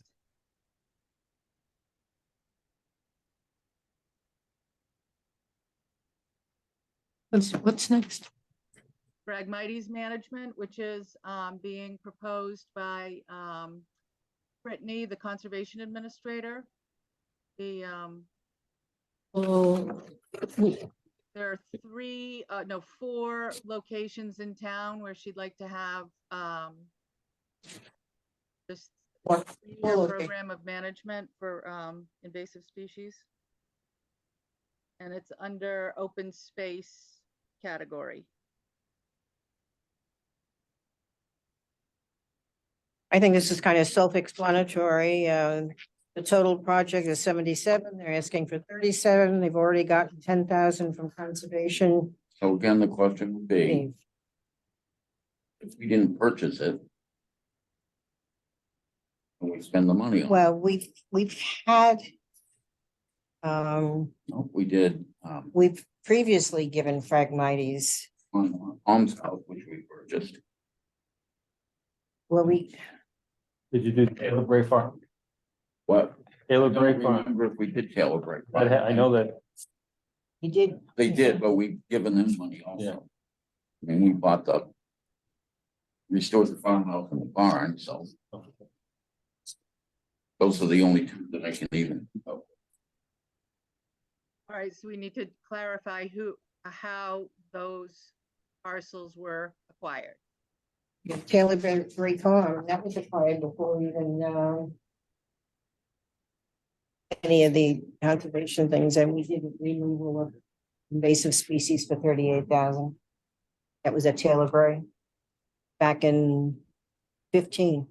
What's next? Phragmites management, which is being proposed by Brittany, the conservation administrator. The Oh, there are four locations in town where she'd like to have this three-year program of management for invasive species. And it's under open space category. I think this is kind of self-explanatory. The total project is 77. They're asking for 37. They've already gotten 10,000 from conservation. So again, the question would be, if we didn't purchase it, and we spend the money on it? Well, we've had, No, we did, we've previously given Phragmites. on Alms House, which we purchased. Well, we, Did you do Taylor Bray Farm? What? Taylor I don't Bray Farm. remember if we did Taylor Break. I know that. he did. They did, but we've given them money also. I mean, we bought restored the farmhouse and the barn, so those are the only two that I can even. All right, so we need to clarify how those parcels were acquired. Taylor Berry Farm, that was acquired before even, any of the conservation things, and we did removal of invasive species for 38,000. That was at Taylor Berry back in 15.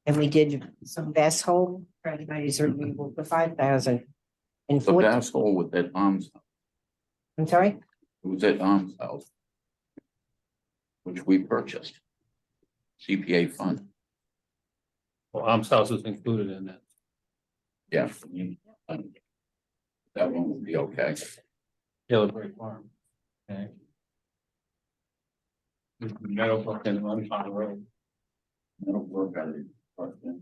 And we did some Bass Hole, Phragmites removal for 5,000. And The Bass Hole with that Alms, I'm sorry? it was at Alms House, which we purchased. CPA fund, Well, Alms House is included in that. yeah. That one would be okay. Taylor Bray Farm. Okay. Meadowbrook and Run Pond Road. That'll work out of the question.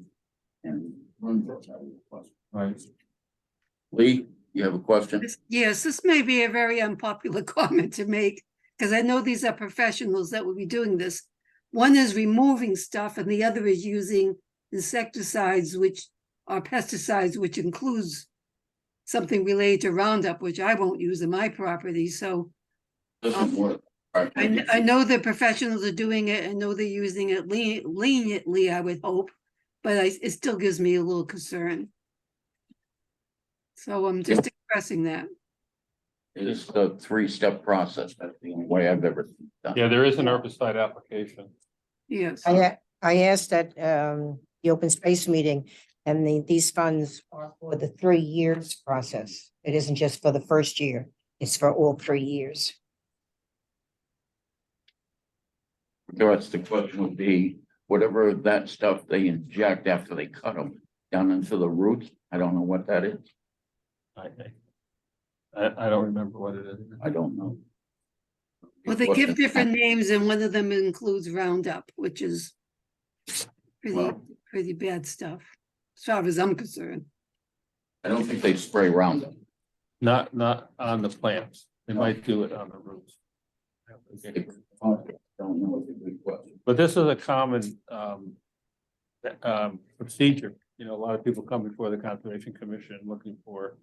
And run out of the question. Right. Lee, you have a question? Yes, this may be a very unpopular comment to make, because I know these are professionals that will be doing this. One is removing stuff and the other is using insecticides, which are pesticides, which includes something related to Roundup, which I won't use in my property, so Doesn't work. I know the professionals are doing it. I know they're using it leniently, I would hope, but it still gives me a little concern. So I'm just expressing that. is the three-step process. That's the only way I've ever done. Yeah, there is an herbicide application. Yes. I asked at the open space meeting, and these funds are for the 3 years process. It isn't just for the first year, it's for all 3 years. The rest of the question would be, whatever that stuff they inject after they cut them down into the roots, I don't know what that is. I don't remember what it is. I don't know. Well, they give different names and one of them includes Roundup, which is pretty, Well- pretty bad stuff, as far as I'm concerned. I don't think they spray Roundup. Not on the plants. They might do it on the roots. Don't know, it's a good question. But this is a common procedure. You know, a lot of people come before the Conservation Commission looking for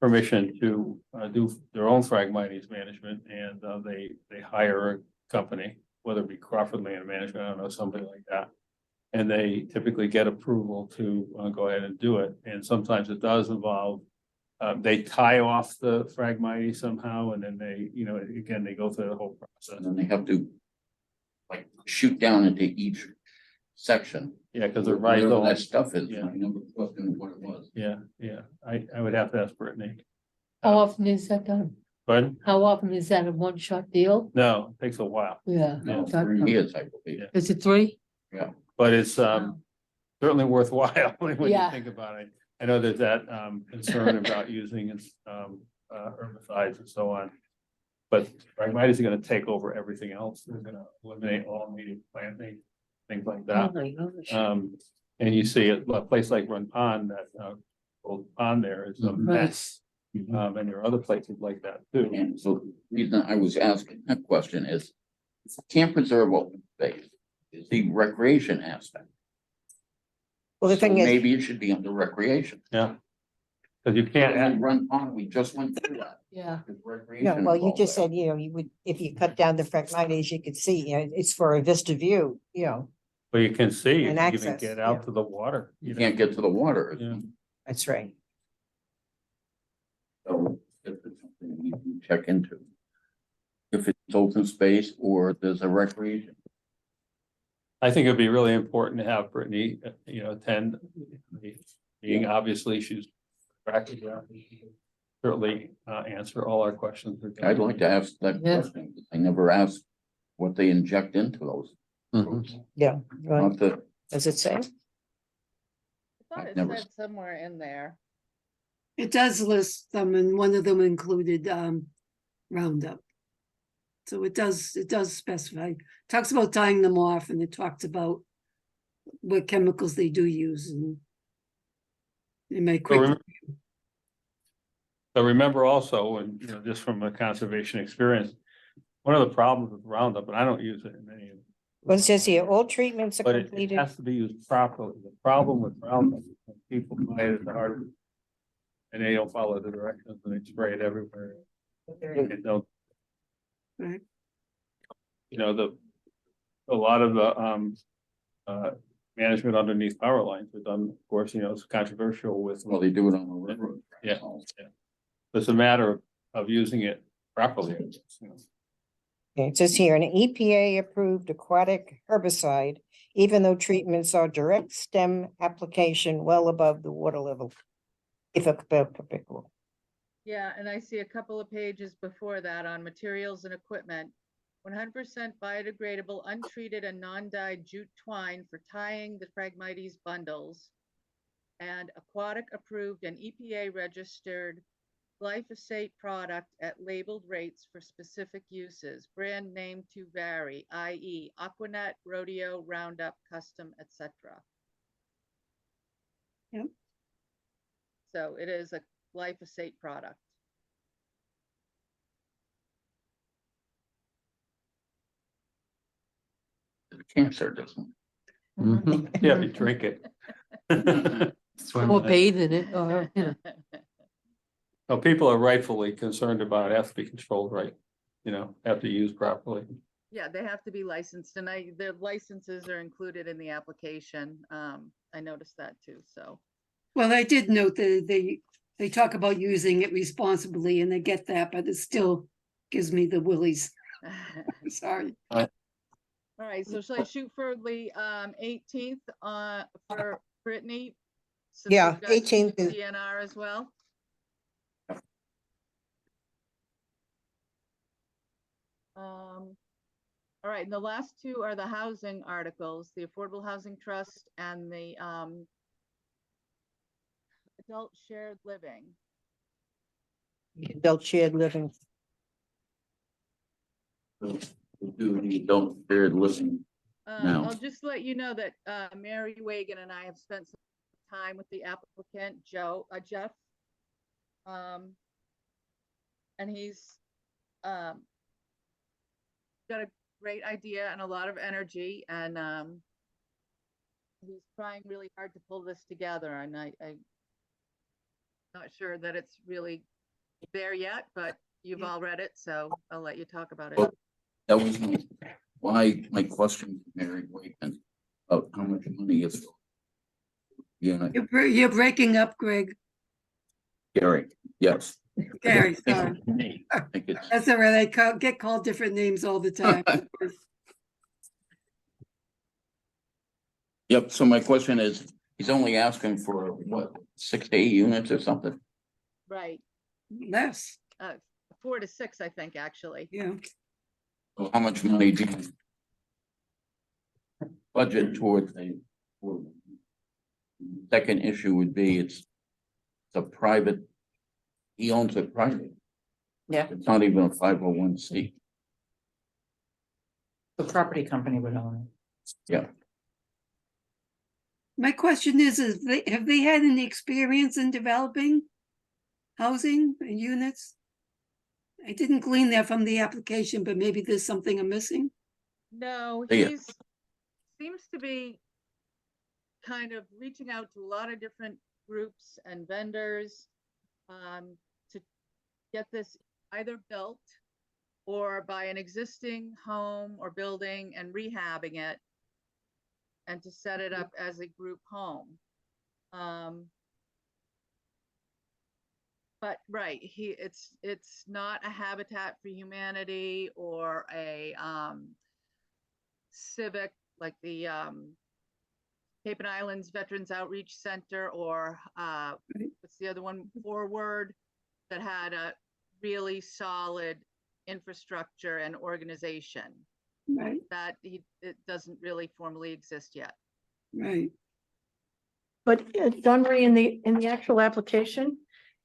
permission to do their own Phragmites management, and they hire a company, whether it be Crawford Land Management, I don't know, somebody like that. And they typically get approval to go ahead and do it. And sometimes it does involve, they tie off the Phragmites somehow, and then they, you know, again, they go through the whole process. And then they have to like shoot down into each section. Yeah, because the Whatever rhizome. that stuff is, Yeah. I never questioned what it was. Yeah, I would have to ask Brittany. How often is that done? But How often is that a one-shot deal? no, it takes a while, Yeah. No, that- 3 years, I believe. Is it 3? but it's certainly worthwhile when you Yeah. think about it. I know there's that concern about using herbicides and so on. But Phragmites are gonna take over everything else. They're gonna eliminate all native planting, things like Oh that. my gosh. And you see a place like Run Pond, that old pond there is a mess. And there are other places like that too. And so the reason I was asking that question is can't preserve open space is the recreation aspect. Well, the So thing is, maybe it should be under recreation. Yeah. Cause you can't And add, Run Pond, we just went through that. Yeah. There's no, recreation well, you involved just there. said, you would, if you cut down the Phragmites, you could see, it's for a vista view, but you can see, And you can even access, get yeah. out to the water. You can't get to the water. Yeah. that's right. So if it's something we can check into. If it's open space or there's a recreation. I think it'd be really important to have Brittany, attend the meeting. Obviously, she's practically certainly answer all our questions. I'd like to ask that Yeah. question. I never asked what they inject into those. fruits. Yeah, right. Not the, Does it say? I thought I've it never said somewhere in there. It does list them and one of them included Roundup. So it does specify, talks about tying them off and it talks about what chemicals they do use and they may quickly. So remember also, and just from a conservation experience, one of the problems with Roundup, and I don't use it in any of. Well, it says here, all treatments are But it completed. has to be used properly. The problem with Roundup, is when people buy it at the hardware. And they don't follow the directions and they spray it everywhere. It don't. Right. A lot of the management underneath power lines are done, of course, it's controversial with. well, they do it on the railroad. Yeah. It's a matter of using it properly. Okay, it says here, an EPA-approved aquatic herbicide, even though treatments are direct stem application well above the water level. If applicable. Yeah, and I see a couple of pages before that on materials and equipment. 100% biodegradable, untreated and non-dyed jute twine for tying the Phragmites bundles. And aquatic approved and EPA registered glyphosate product at labeled rates for specific uses, brand name to vary, i.e. Aquanet, Rodeo, Roundup, Custom, etc. Yep. So it is a glyphosate product. Cancer doesn't. Yeah, if you drink it. Or bathe in it, or, So people are rightfully concerned about it, has to be controlled right, have to use properly. Yeah, they have to be licensed and their licenses are included in the application. I noticed that too, so. Well, I did note that They talk about using it responsibly and they get that, but it still gives me the willies. Sorry. All right, so shall I shoot for the 18th for Brittany? Since Yeah, we've got 18th is- DNR as well. All right, and the last two are the housing articles, the Affordable Housing Trust and the adult shared living. Adult shared living. Do the adult shared living. No. I'll just let you know that Mary Wagon and I have spent some time with the applicant, Jeff. And he's got a great idea and a lot of energy, and he's trying really hard to pull this together, and I'm not sure that it's really there yet, but you've all read it, so I'll let you talk about it. Well, that was my question, Mary Wakeman, of how much money is. Yeah, You're breaking up, Greg. Gary, yes. Gary, sorry. I think it's, That's all right. Get called different names all the time. yep, so my question is, he's only asking for what, 6 to 8 units or something? Right, Less, 4 to 6, I think, actually. yeah. So how much money do you budget towards second issue would be, it's a private, he owns it private. Yeah. It's not even a 501c. The property company would own Yeah, My question is have they had any experience in developing housing and units? I didn't glean that from the application, but maybe there's something I'm missing. No, Yeah. he's seems to be kind of reaching out to a lot of different groups and vendors to get this either built or buy an existing home or building and rehabbing it and to set it up as a group home. But right, it's not a Habitat for Humanity or a civic like the Cape and Islands Veterans Outreach Center or what's the other one, Forward, that had a really solid infrastructure and organization. Right, That it doesn't really formally exist yet. right. But Don Marie, in the actual application,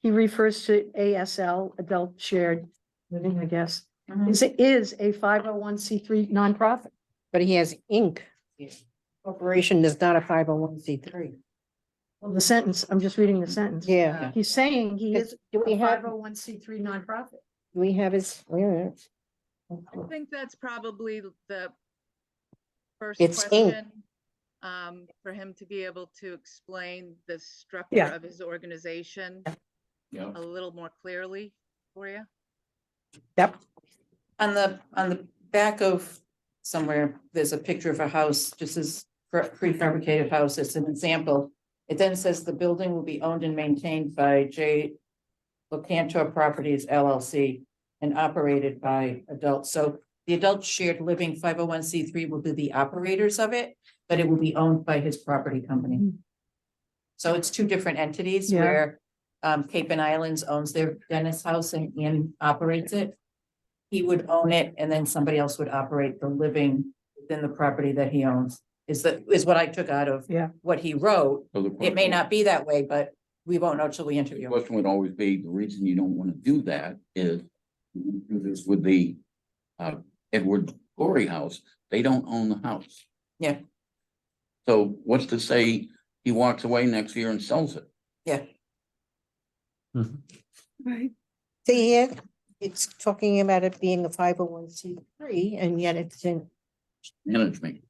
he refers to ASL, Adult Shared Living, I guess. it. Is a 501c3 nonprofit. But he has Inc. Corporation is not a 501c3. Well, the sentence, I'm just reading the sentence. Yeah. He's saying he is Do a we have, 501c3 nonprofit. do we have his, wait a minute. I think that's probably the first It's question for him to be able to explain the structure Yeah. of his organization yeah. a little more clearly for you. Yep. On the back of somewhere, there's a picture of a house, just as prefabricated house, it's an example. It then says the building will be owned and maintained by J. Locantor Properties LLC and operated by adults. So the adult shared living 501c3 will be the operators of it, but it will be owned by his property company. So it's two different entities Yeah. where Cape and Islands owns their Dennis house and operates it. He would own it and then somebody else would operate the living within the property that he owns. Is what I took out of Yeah. what he wrote. So the It may question- not be that way, but we won't know till we The interview. question would always be, the reason you don't want to do that is you do this with the Edward Gorey house, they don't own the house. Yeah. So what's to say he walks away next year and sells it? Yeah. Right, See here, it's talking about it being a 501c3 and yet it's in. Management.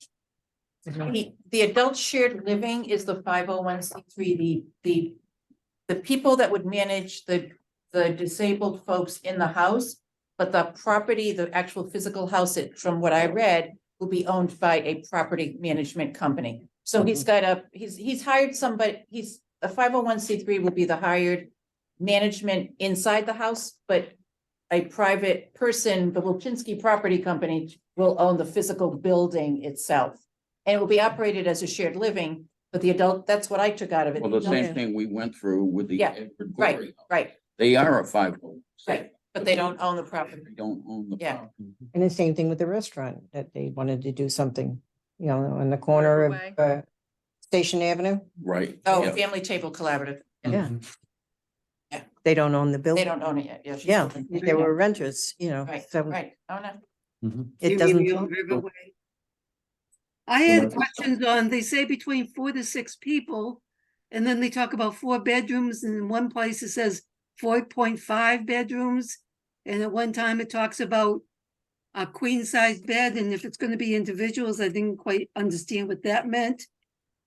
The adult shared living is the 501c3, the people that would manage the disabled folks in the house. But the property, the actual physical house, from what I read, will be owned by a property management company. So he's hired somebody, a 501c3 will be the hired management inside the house, but a private person, the Wilczynski Property Company, will own the physical building itself. And it will be operated as a shared living, but the adult, that's what I took out of it. Well, the same thing we went through with the. Yeah, Edward Right, Gorey House. right, They are a 501c. right, but they don't own the property. They don't own the. Yeah. property. And the same thing with the restaurant, that they wanted to do something, you know, on the corner of Way. Station Avenue. Right. Oh, yeah. Family Table Collaborative. Yeah. Yeah. They don't own the They building. don't own it yet. Yeah. she's Yeah, building. they were renters, you know, Right, so right. Oh, no. it doesn't. Riverway. I had questions on, they say between 4 to 6 people, and then they talk about 4 bedrooms, and in one place it says 4.5 bedrooms. And at one time it talks about a queen size bed, and if it's gonna be individuals, I didn't quite understand what that meant.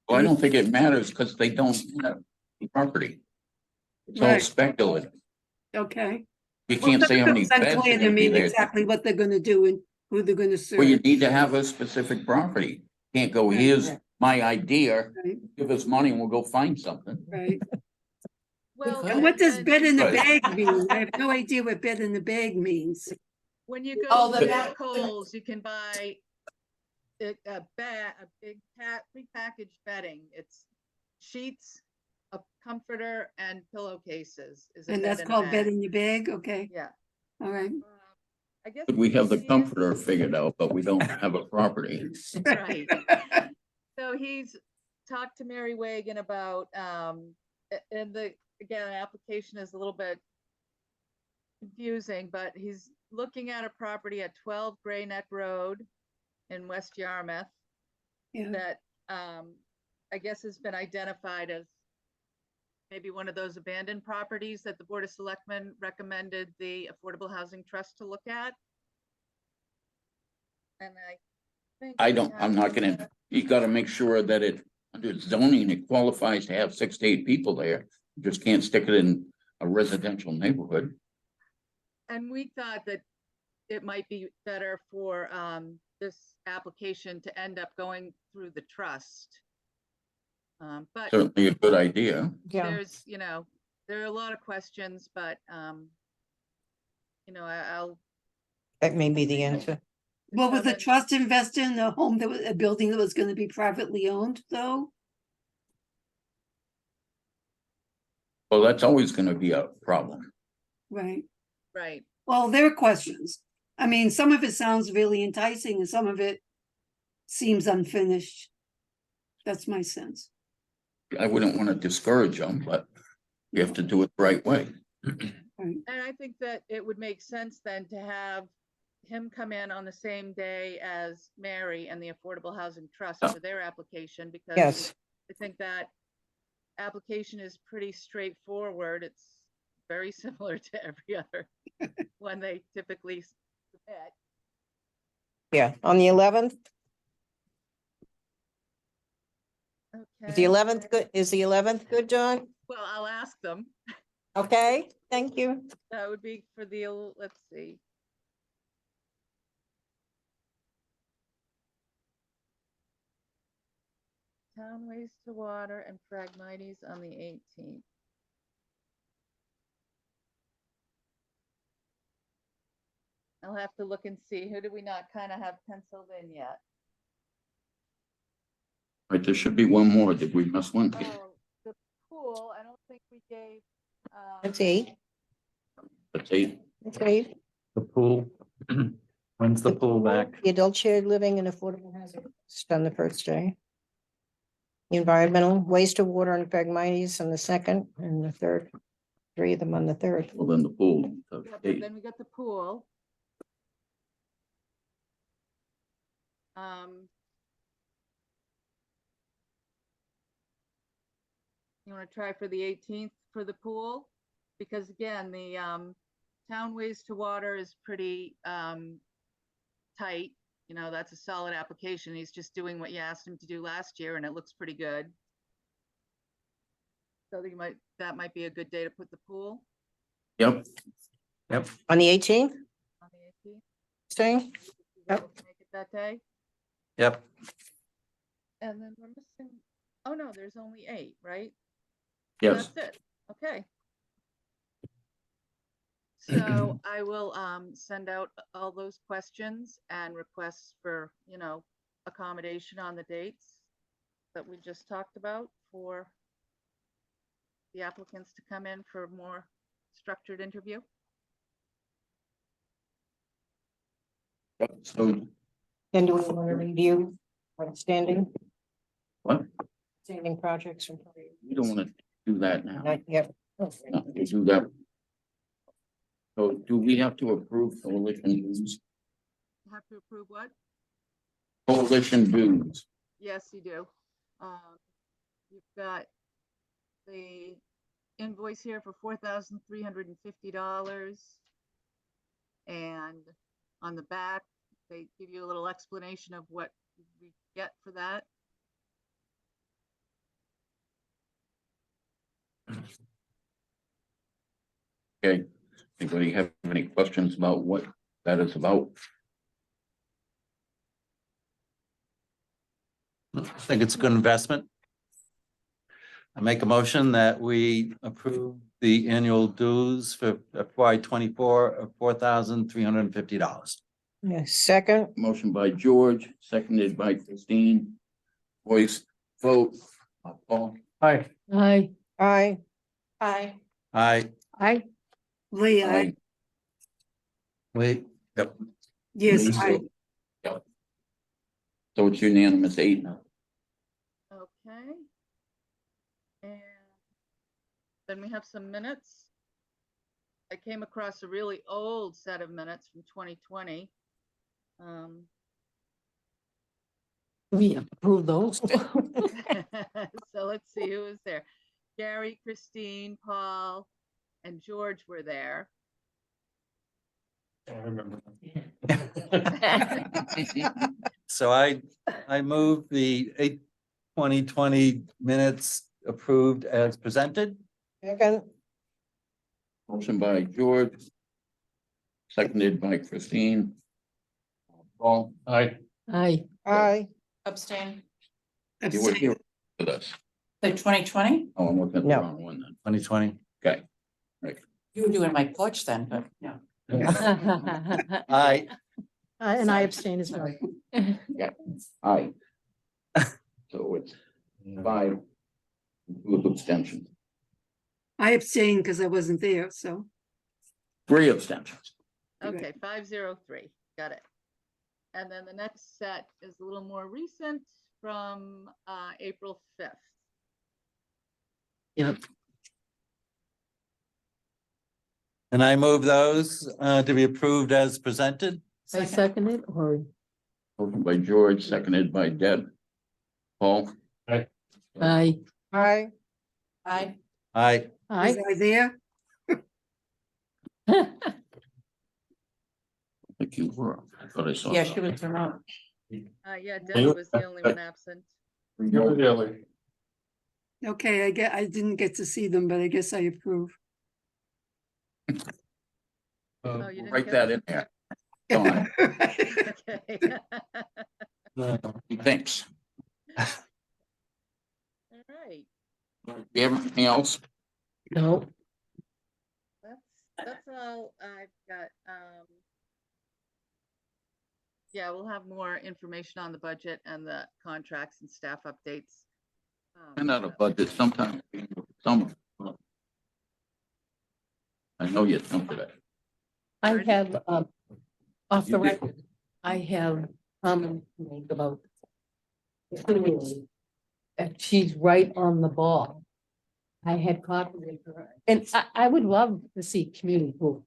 Well, I don't think it matters because they don't have the property. It's all Right. speculative. Okay. You can't say how many It's beds are unclear to gonna be me there. exactly what they're gonna do and who they're gonna serve. Well, you need to have a specific property. Can't go, here's my idea, Right, give us money and we'll go find something. right. Well, And what does bed in the Right. bag mean? I have no idea what bed in the bag means. when you go Oh, to the back- Kohl's, you can buy a big prepackaged bedding. It's sheets, a comforter and pillowcases. Is a And bed that's in a called bed bag. in your bag, okay, Yeah. all right. I guess. We have the he is- comforter figured out, but we don't have a property. Right. So he's talked to Mary Wagon about, and again, the application is a little bit confusing, but he's looking at a property at 12 Gray Neck Road in West Yarmouth Yeah, that, I guess has been identified as maybe one of those abandoned properties that the Board of Selectmen recommended the Affordable Housing Trust to look at. And I think. I we don't, I'm have- not gonna, you gotta make sure that it, under zoning, it qualifies to have 6 to 8 people there. You just can't stick it in a residential neighborhood. And we thought that it might be better for this application to end up going through the trust. But Certainly a good idea. Yeah, there's, there are a lot of questions, but I'll. that may be the answer. well, would the determine- trust invest in a home that was, a building that was gonna be privately owned, though? Well, that's always gonna be a problem. Right, Right, well, there are questions. I mean, some of it sounds really enticing and some of it seems unfinished. That's my sense. I wouldn't wanna discourage them, but you have to do it the right way. and I think that it would make sense then to have him come in on the same day as Mary and the Affordable Housing Trust for their application, because Yes, I think that application is pretty straightforward. It's very similar to every other one they typically submit. yeah, on the 11th, is the Okay. 11th good, is the 11th good, John? Well, I'll ask them. Okay, thank you. That would be for the, let's see. Town waste to water and Phragmites on the 18th. I'll have to look and see. Who do we not kind of have penciled in yet? Right, there should be one more. Did we miss one? Oh, the pool, I don't think we gave. That's 8, That's 8. that's 8. The pool. When's the pool back? The adult shared living and affordable housing, it's done the first day. The environmental waste of water and Phragmites on the 2nd and the 3rd, 3 of them on the 3rd. Well, then the pool. Yeah, that's but 8. then we got the pool. You wanna try for the 18th for the pool? Because again, the town waste to water is pretty tight. That's a solid application. He's just doing what you asked him to do last year and it looks pretty good. So that might be a good day to put the pool Yep. On the 18th, on the 18th. saying, You guys Make it that day. Yep. And then we're missing, oh no, there's only 8, right? Yes. That's it. Okay. So I will send out all those questions and requests for, accommodation on the dates that we just talked about for the applicants to come in for a more structured interview. So Then do we want to review standing, what? standing projects? We don't want to do that now. Not yet. No, we do that. So do we have to approve coalition dues? Have to approve what? Coalition dues. Yes, you do. You've got the invoice here for $4,350. And on the back, they give you a little explanation of what we get for that. Okay, anybody have any questions about what that is about? I think it's a good investment. I make a motion that we approve the annual dues for FY 24 of $4,350. Yeah, second, Motion by George, seconded by Christine. Voice vote. Paul. Hi. Aye. aye. Aye. Aye. Aye. Lee, I, Aye. Wait, yep. yes, Lisa. I, Yep. So it's unanimous 8 now. Okay. And then we have some minutes. I came across a really old set of minutes from 2020. We approve those. So let's see who was there. Gary, Christine, Paul, and George were there. I remember. So I move the 8/20/20 minutes approved as presented. Second, Motion by George. Seconded by Christine. Paul, Aye. Aye. aye. Abstain. you were here with us. The 2020? Oh, I'm looking at the No. wrong one then. 2020. Okay. You were doing my porch then, but no. Aye. And I abstain as well. Aye. So it's 5 with abstentions, I abstained because I wasn't there, so. 3 abstentions. Okay, 503, got it. And then the next set is a little more recent from April 5th. Yep. And I move those to be approved as presented. I second it, or Motion by George, seconded by Deb. Paul, aye. Aye. Aye. Aye. Was Aye. I there? I think you were. I thought I saw. Yeah, she was remote. Yeah, Debbie was the only one absent. You were there, Lee. Okay, I didn't get to see them, but I guess I approve. Oh, you didn't Write get that it? in there. Don, Okay. he thinks. All right, Do you have anything else? No, that's all I've got. Yeah, we'll have more information on the budget and the contracts and staff updates. And out of budget sometime, summer. I know you jumped it. I have, off the You did. record, I have comment to make about. Clearly, and she's right on the ball. I had copied her, and I would love to see community pool.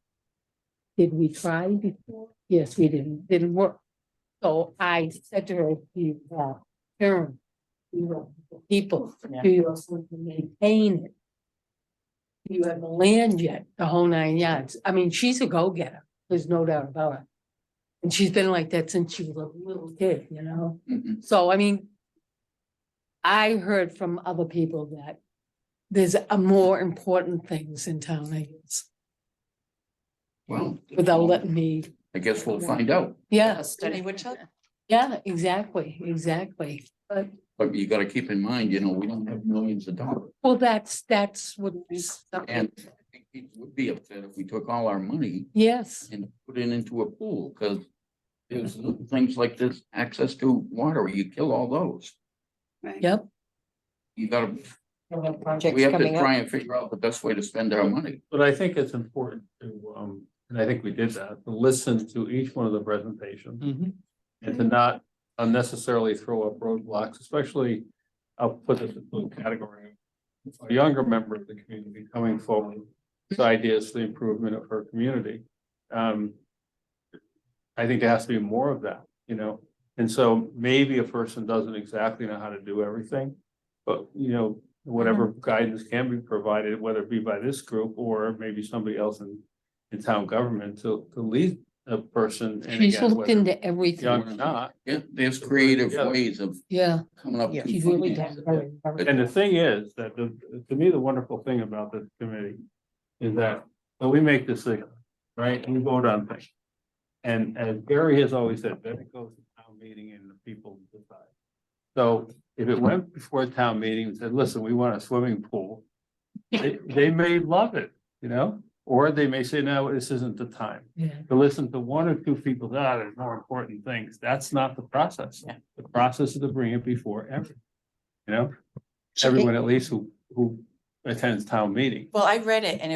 Did we try before? Yes, we didn't work. So I said to her, you, Karen, people, do you also maintain it? Do you have the land yet, the whole 9 yards? I mean, she's a go-getter, there's no doubt about it. And she's been like that since she was a little kid, you know? Mhm. So, I mean, I heard from other people that there's a more important things in town, I guess, Well. without letting me, I guess we'll find out, yeah, A study which, yeah, exactly. But, but you gotta keep in mind, we don't have millions of dollars. well, that's what. And people would be upset if we took all our money Yes, and put it into a pool, because there's little things like this, access to water, you kill all those. yep. You gotta, Projects we have to coming try up. and figure out the best way to spend our money. But I think it's important to, and I think we did that, to listen to each one of the presentations. And to not unnecessarily throw up roadblocks, especially, I'll put this into a category. A younger member of the community coming forward with ideas for the improvement of her community. I think there has to be more of that, you know, and so maybe a person doesn't exactly know how to do everything. But, you know, whatever guidance can be provided, whether it be by this group or maybe somebody else in town government to lead a person. and She's again, looked whether into everything. Young or not. Yeah, there's creative Yeah. ways of Yeah, coming up. Yeah. to she's really finance done it. very, very. And the thing is that to me, the wonderful thing about this committee is that when we make decisions, right, we vote on things. And as Gary has always said, then it goes to town meeting and the people decide. So if it went before a town meeting and said, listen, we want a swimming pool, they may love it, you know? Or they may say, no, this isn't the time. Yeah. To listen to one or two people, there's more important things. That's not the process. The process is to bring it before everyone. You know, everyone at least who attends town meeting. Well, I read it and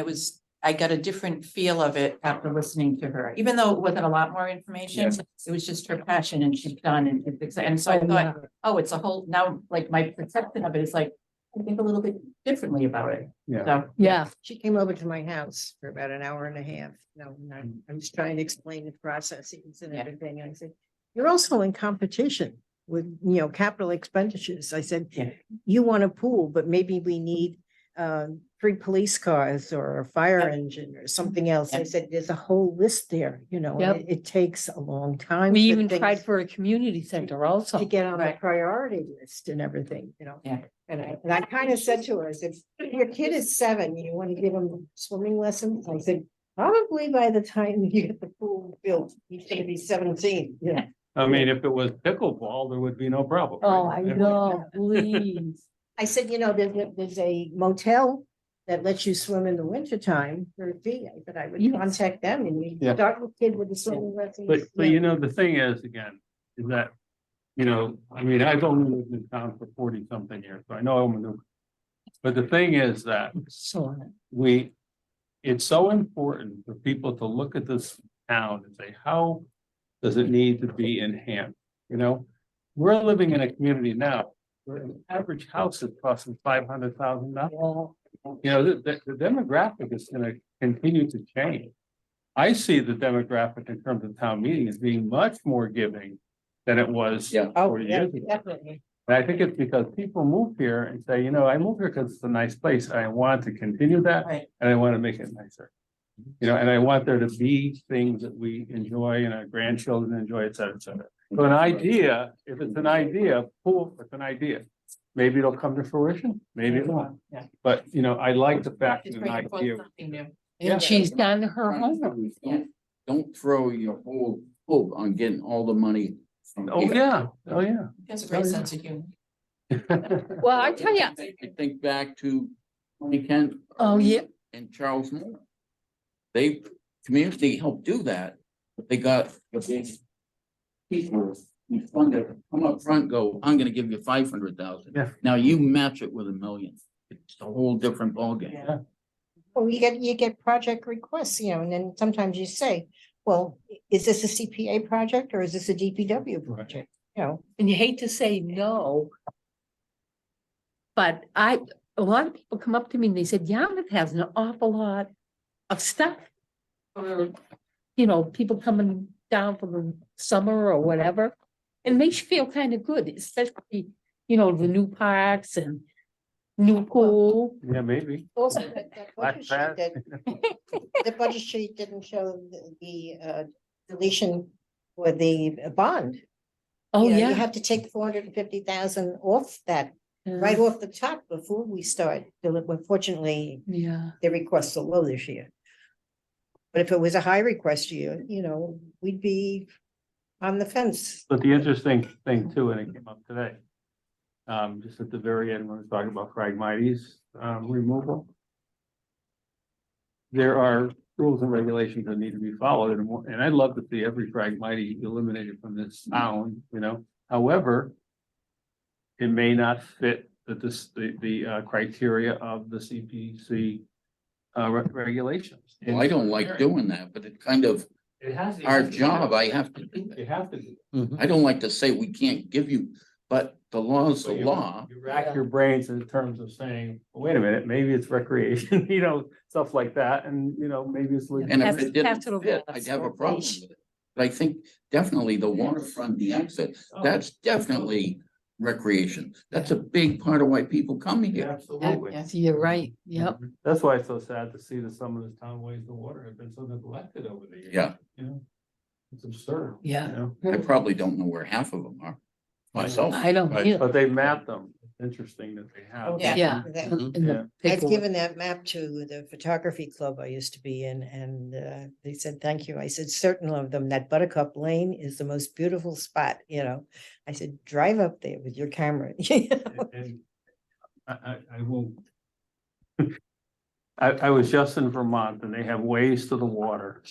I got a different feel of it after listening to her, even though it wasn't a lot more information. It was just her passion and she's done and so I thought, oh, it's a whole, now like my perception of it is like, I think a little bit differently about it. Yeah. So, Yeah, She came over to my house for about an hour and a half. No, I was trying to explain the processes and Yeah. everything. I said, you're also in competition with, you know, capital expenditures. I said, Yeah. you want a pool, but maybe we need 3 police cars or a fire engine or something else. I Yep. said, there's a whole list there, you know, and Yep. it takes a long time. we for even things tried for a community center also. to get on the Right. priority list and everything, you know. Yeah. And I kind of said to her, I said, if your kid is 7, you want to give him swimming lessons? I said, probably by the time you get the pool built, he's gonna be 17, you know. I mean, if it was pickleball, there would be no problem. Oh, right? I know, please. I said, you know, there's a motel that lets you swim in the wintertime for a fee. I said, I would Yes. contact them and you Yeah. start with kid with the swimming lessons. But you know, the thing is, again, is that, you know, I mean, I've only lived in town for 40 something years, so I know I'm a new. But the thing is that So, it's so important for people to look at this town and say, how does it need to be enhanced? You know, we're living in a community now where an average house is costing $500,000. You know, the demographic is gonna continue to change. I see the demographic in terms of town meeting as being much more giving than it was Yeah. 40 years ago. Definitely. And I think it's because people move here and say, you know, I moved here because it's a nice place. I want to continue that right. and I want to make it nicer. You know, and I want there to be things that we enjoy and our grandchildren enjoy, et cetera, et cetera. So an idea, if it's an idea, cool, it's an idea. Maybe it'll come to fruition, maybe it won't. Yeah. But, you know, I like the fact Just that bring an it forth idea. something new. and she's done her homework. Don't throw your whole hope on getting all the money. from Oh, here. yeah, oh, yeah. He has a great sense of humor. Well, I tell you, I think back to Tony Kent. Oh, yeah. And Charles Moore. They, community helped do that, but they got a big people who funded, come up front, and go, I'm gonna give you 500,000. Yeah. Now you match it with $1 million. It's a whole different ballgame. Yeah. Well, you get project requests, you know, and then sometimes you say, well, is this a CPA project or is this a DPW project? You know, And you hate to say no. But a lot of people come up to me and they said, Yarmouth has an awful lot of stuff. For, you know, people coming down for the summer or whatever. And it makes you feel kind of good, especially, you know, the new parks and new pool. Yeah, maybe. also that Black budget sheet Bass. the budget sheet didn't show the deletion for the bond. Oh, You know, yeah. You have to take 450,000 off that, right off the top before we start. Unfortunately, Yeah. the requests are low this year. But if it was a high request year, you know, we'd be on the fence. But the interesting thing too, and it came up today. Just at the very end, when we was talking about Phragmites removal. there are rules and regulations that need to be followed, and I'd love to see every Phragmite eliminated from this town, you know, however. It may not fit the criteria of the CPC regulations. Well, I don't like doing that, but it kind of, It has. our job, I have to do You it. have to do. I don't like to say we can't give you, but the law is the But law. You rack your brains in terms of saying, wait a minute, maybe it's recreation, you know, stuff like that, and, you know, maybe it's. And if Have- it didn't have to fit, law, I'd have a so problem they- with it. But I think definitely the waterfront, the exit, that's definitely recreation. That's a big part of why people come here. Absolutely. Yes, you're right. Yep. That's why it's so sad to see that some of the town ways of water have been so neglected over the years. Yeah. You know, it's absurd. Yeah. You I probably don't know where half of them are myself. I don't know, either. but they mapped them. It's interesting that they have. Yeah. Yeah. That- in the Yeah. I've paperwork. given that map to the photography club I used to be in, and they said, thank you. I said, certain of them, that Buttercup Lane is the most beautiful spot, you know. I said, drive up there with your camera. you know. And I will. I was just in Vermont and they have ways to the water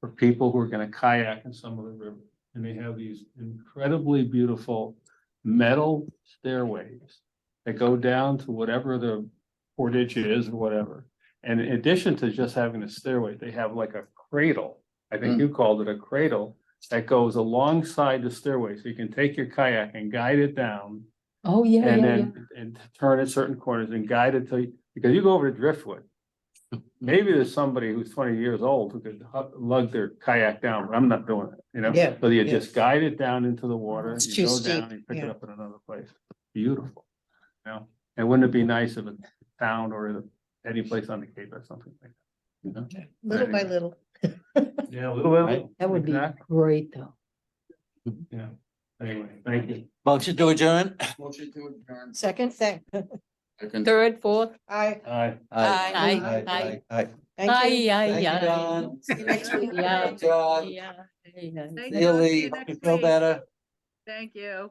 for people who are gonna kayak in some of the rivers. And they have these incredibly beautiful metal stairways that go down to whatever the portage is or whatever. And in addition to just having a stairway, they have like a cradle. I think you called it a cradle that goes alongside the stairway. So you can take your kayak and guide it down. Oh, yeah, And yeah, yeah. and turn at certain corners and guide it till, because you go over to Driftwood. Maybe there's somebody who's 20 years old who could lug their kayak down, but I'm not doing it, you know? Yeah, So you yeah. just guide it down into the water, It's you too go steep, down, you pick it yeah. up in another place. Beautiful. You know, and wouldn't it be nice if a town or any place on the Cape or something like that? You know? Little by Anyway. little. Yeah, a little bit. That would be Exactly. great, though. Yeah. Anyway, thank you. Motion to adjourn? Motion to adjourn. Second thing. Second. Third, fourth. Aye. Aye. Aye. Aye. Thank you. Aye, Thank you, aye, Don. See you next week. Yeah. Good job. Yeah. Yeah. Thank See you, you. See Lee. you Hope you next feel week. better. Thank you.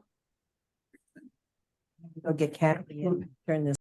Go get Kathy and turn this.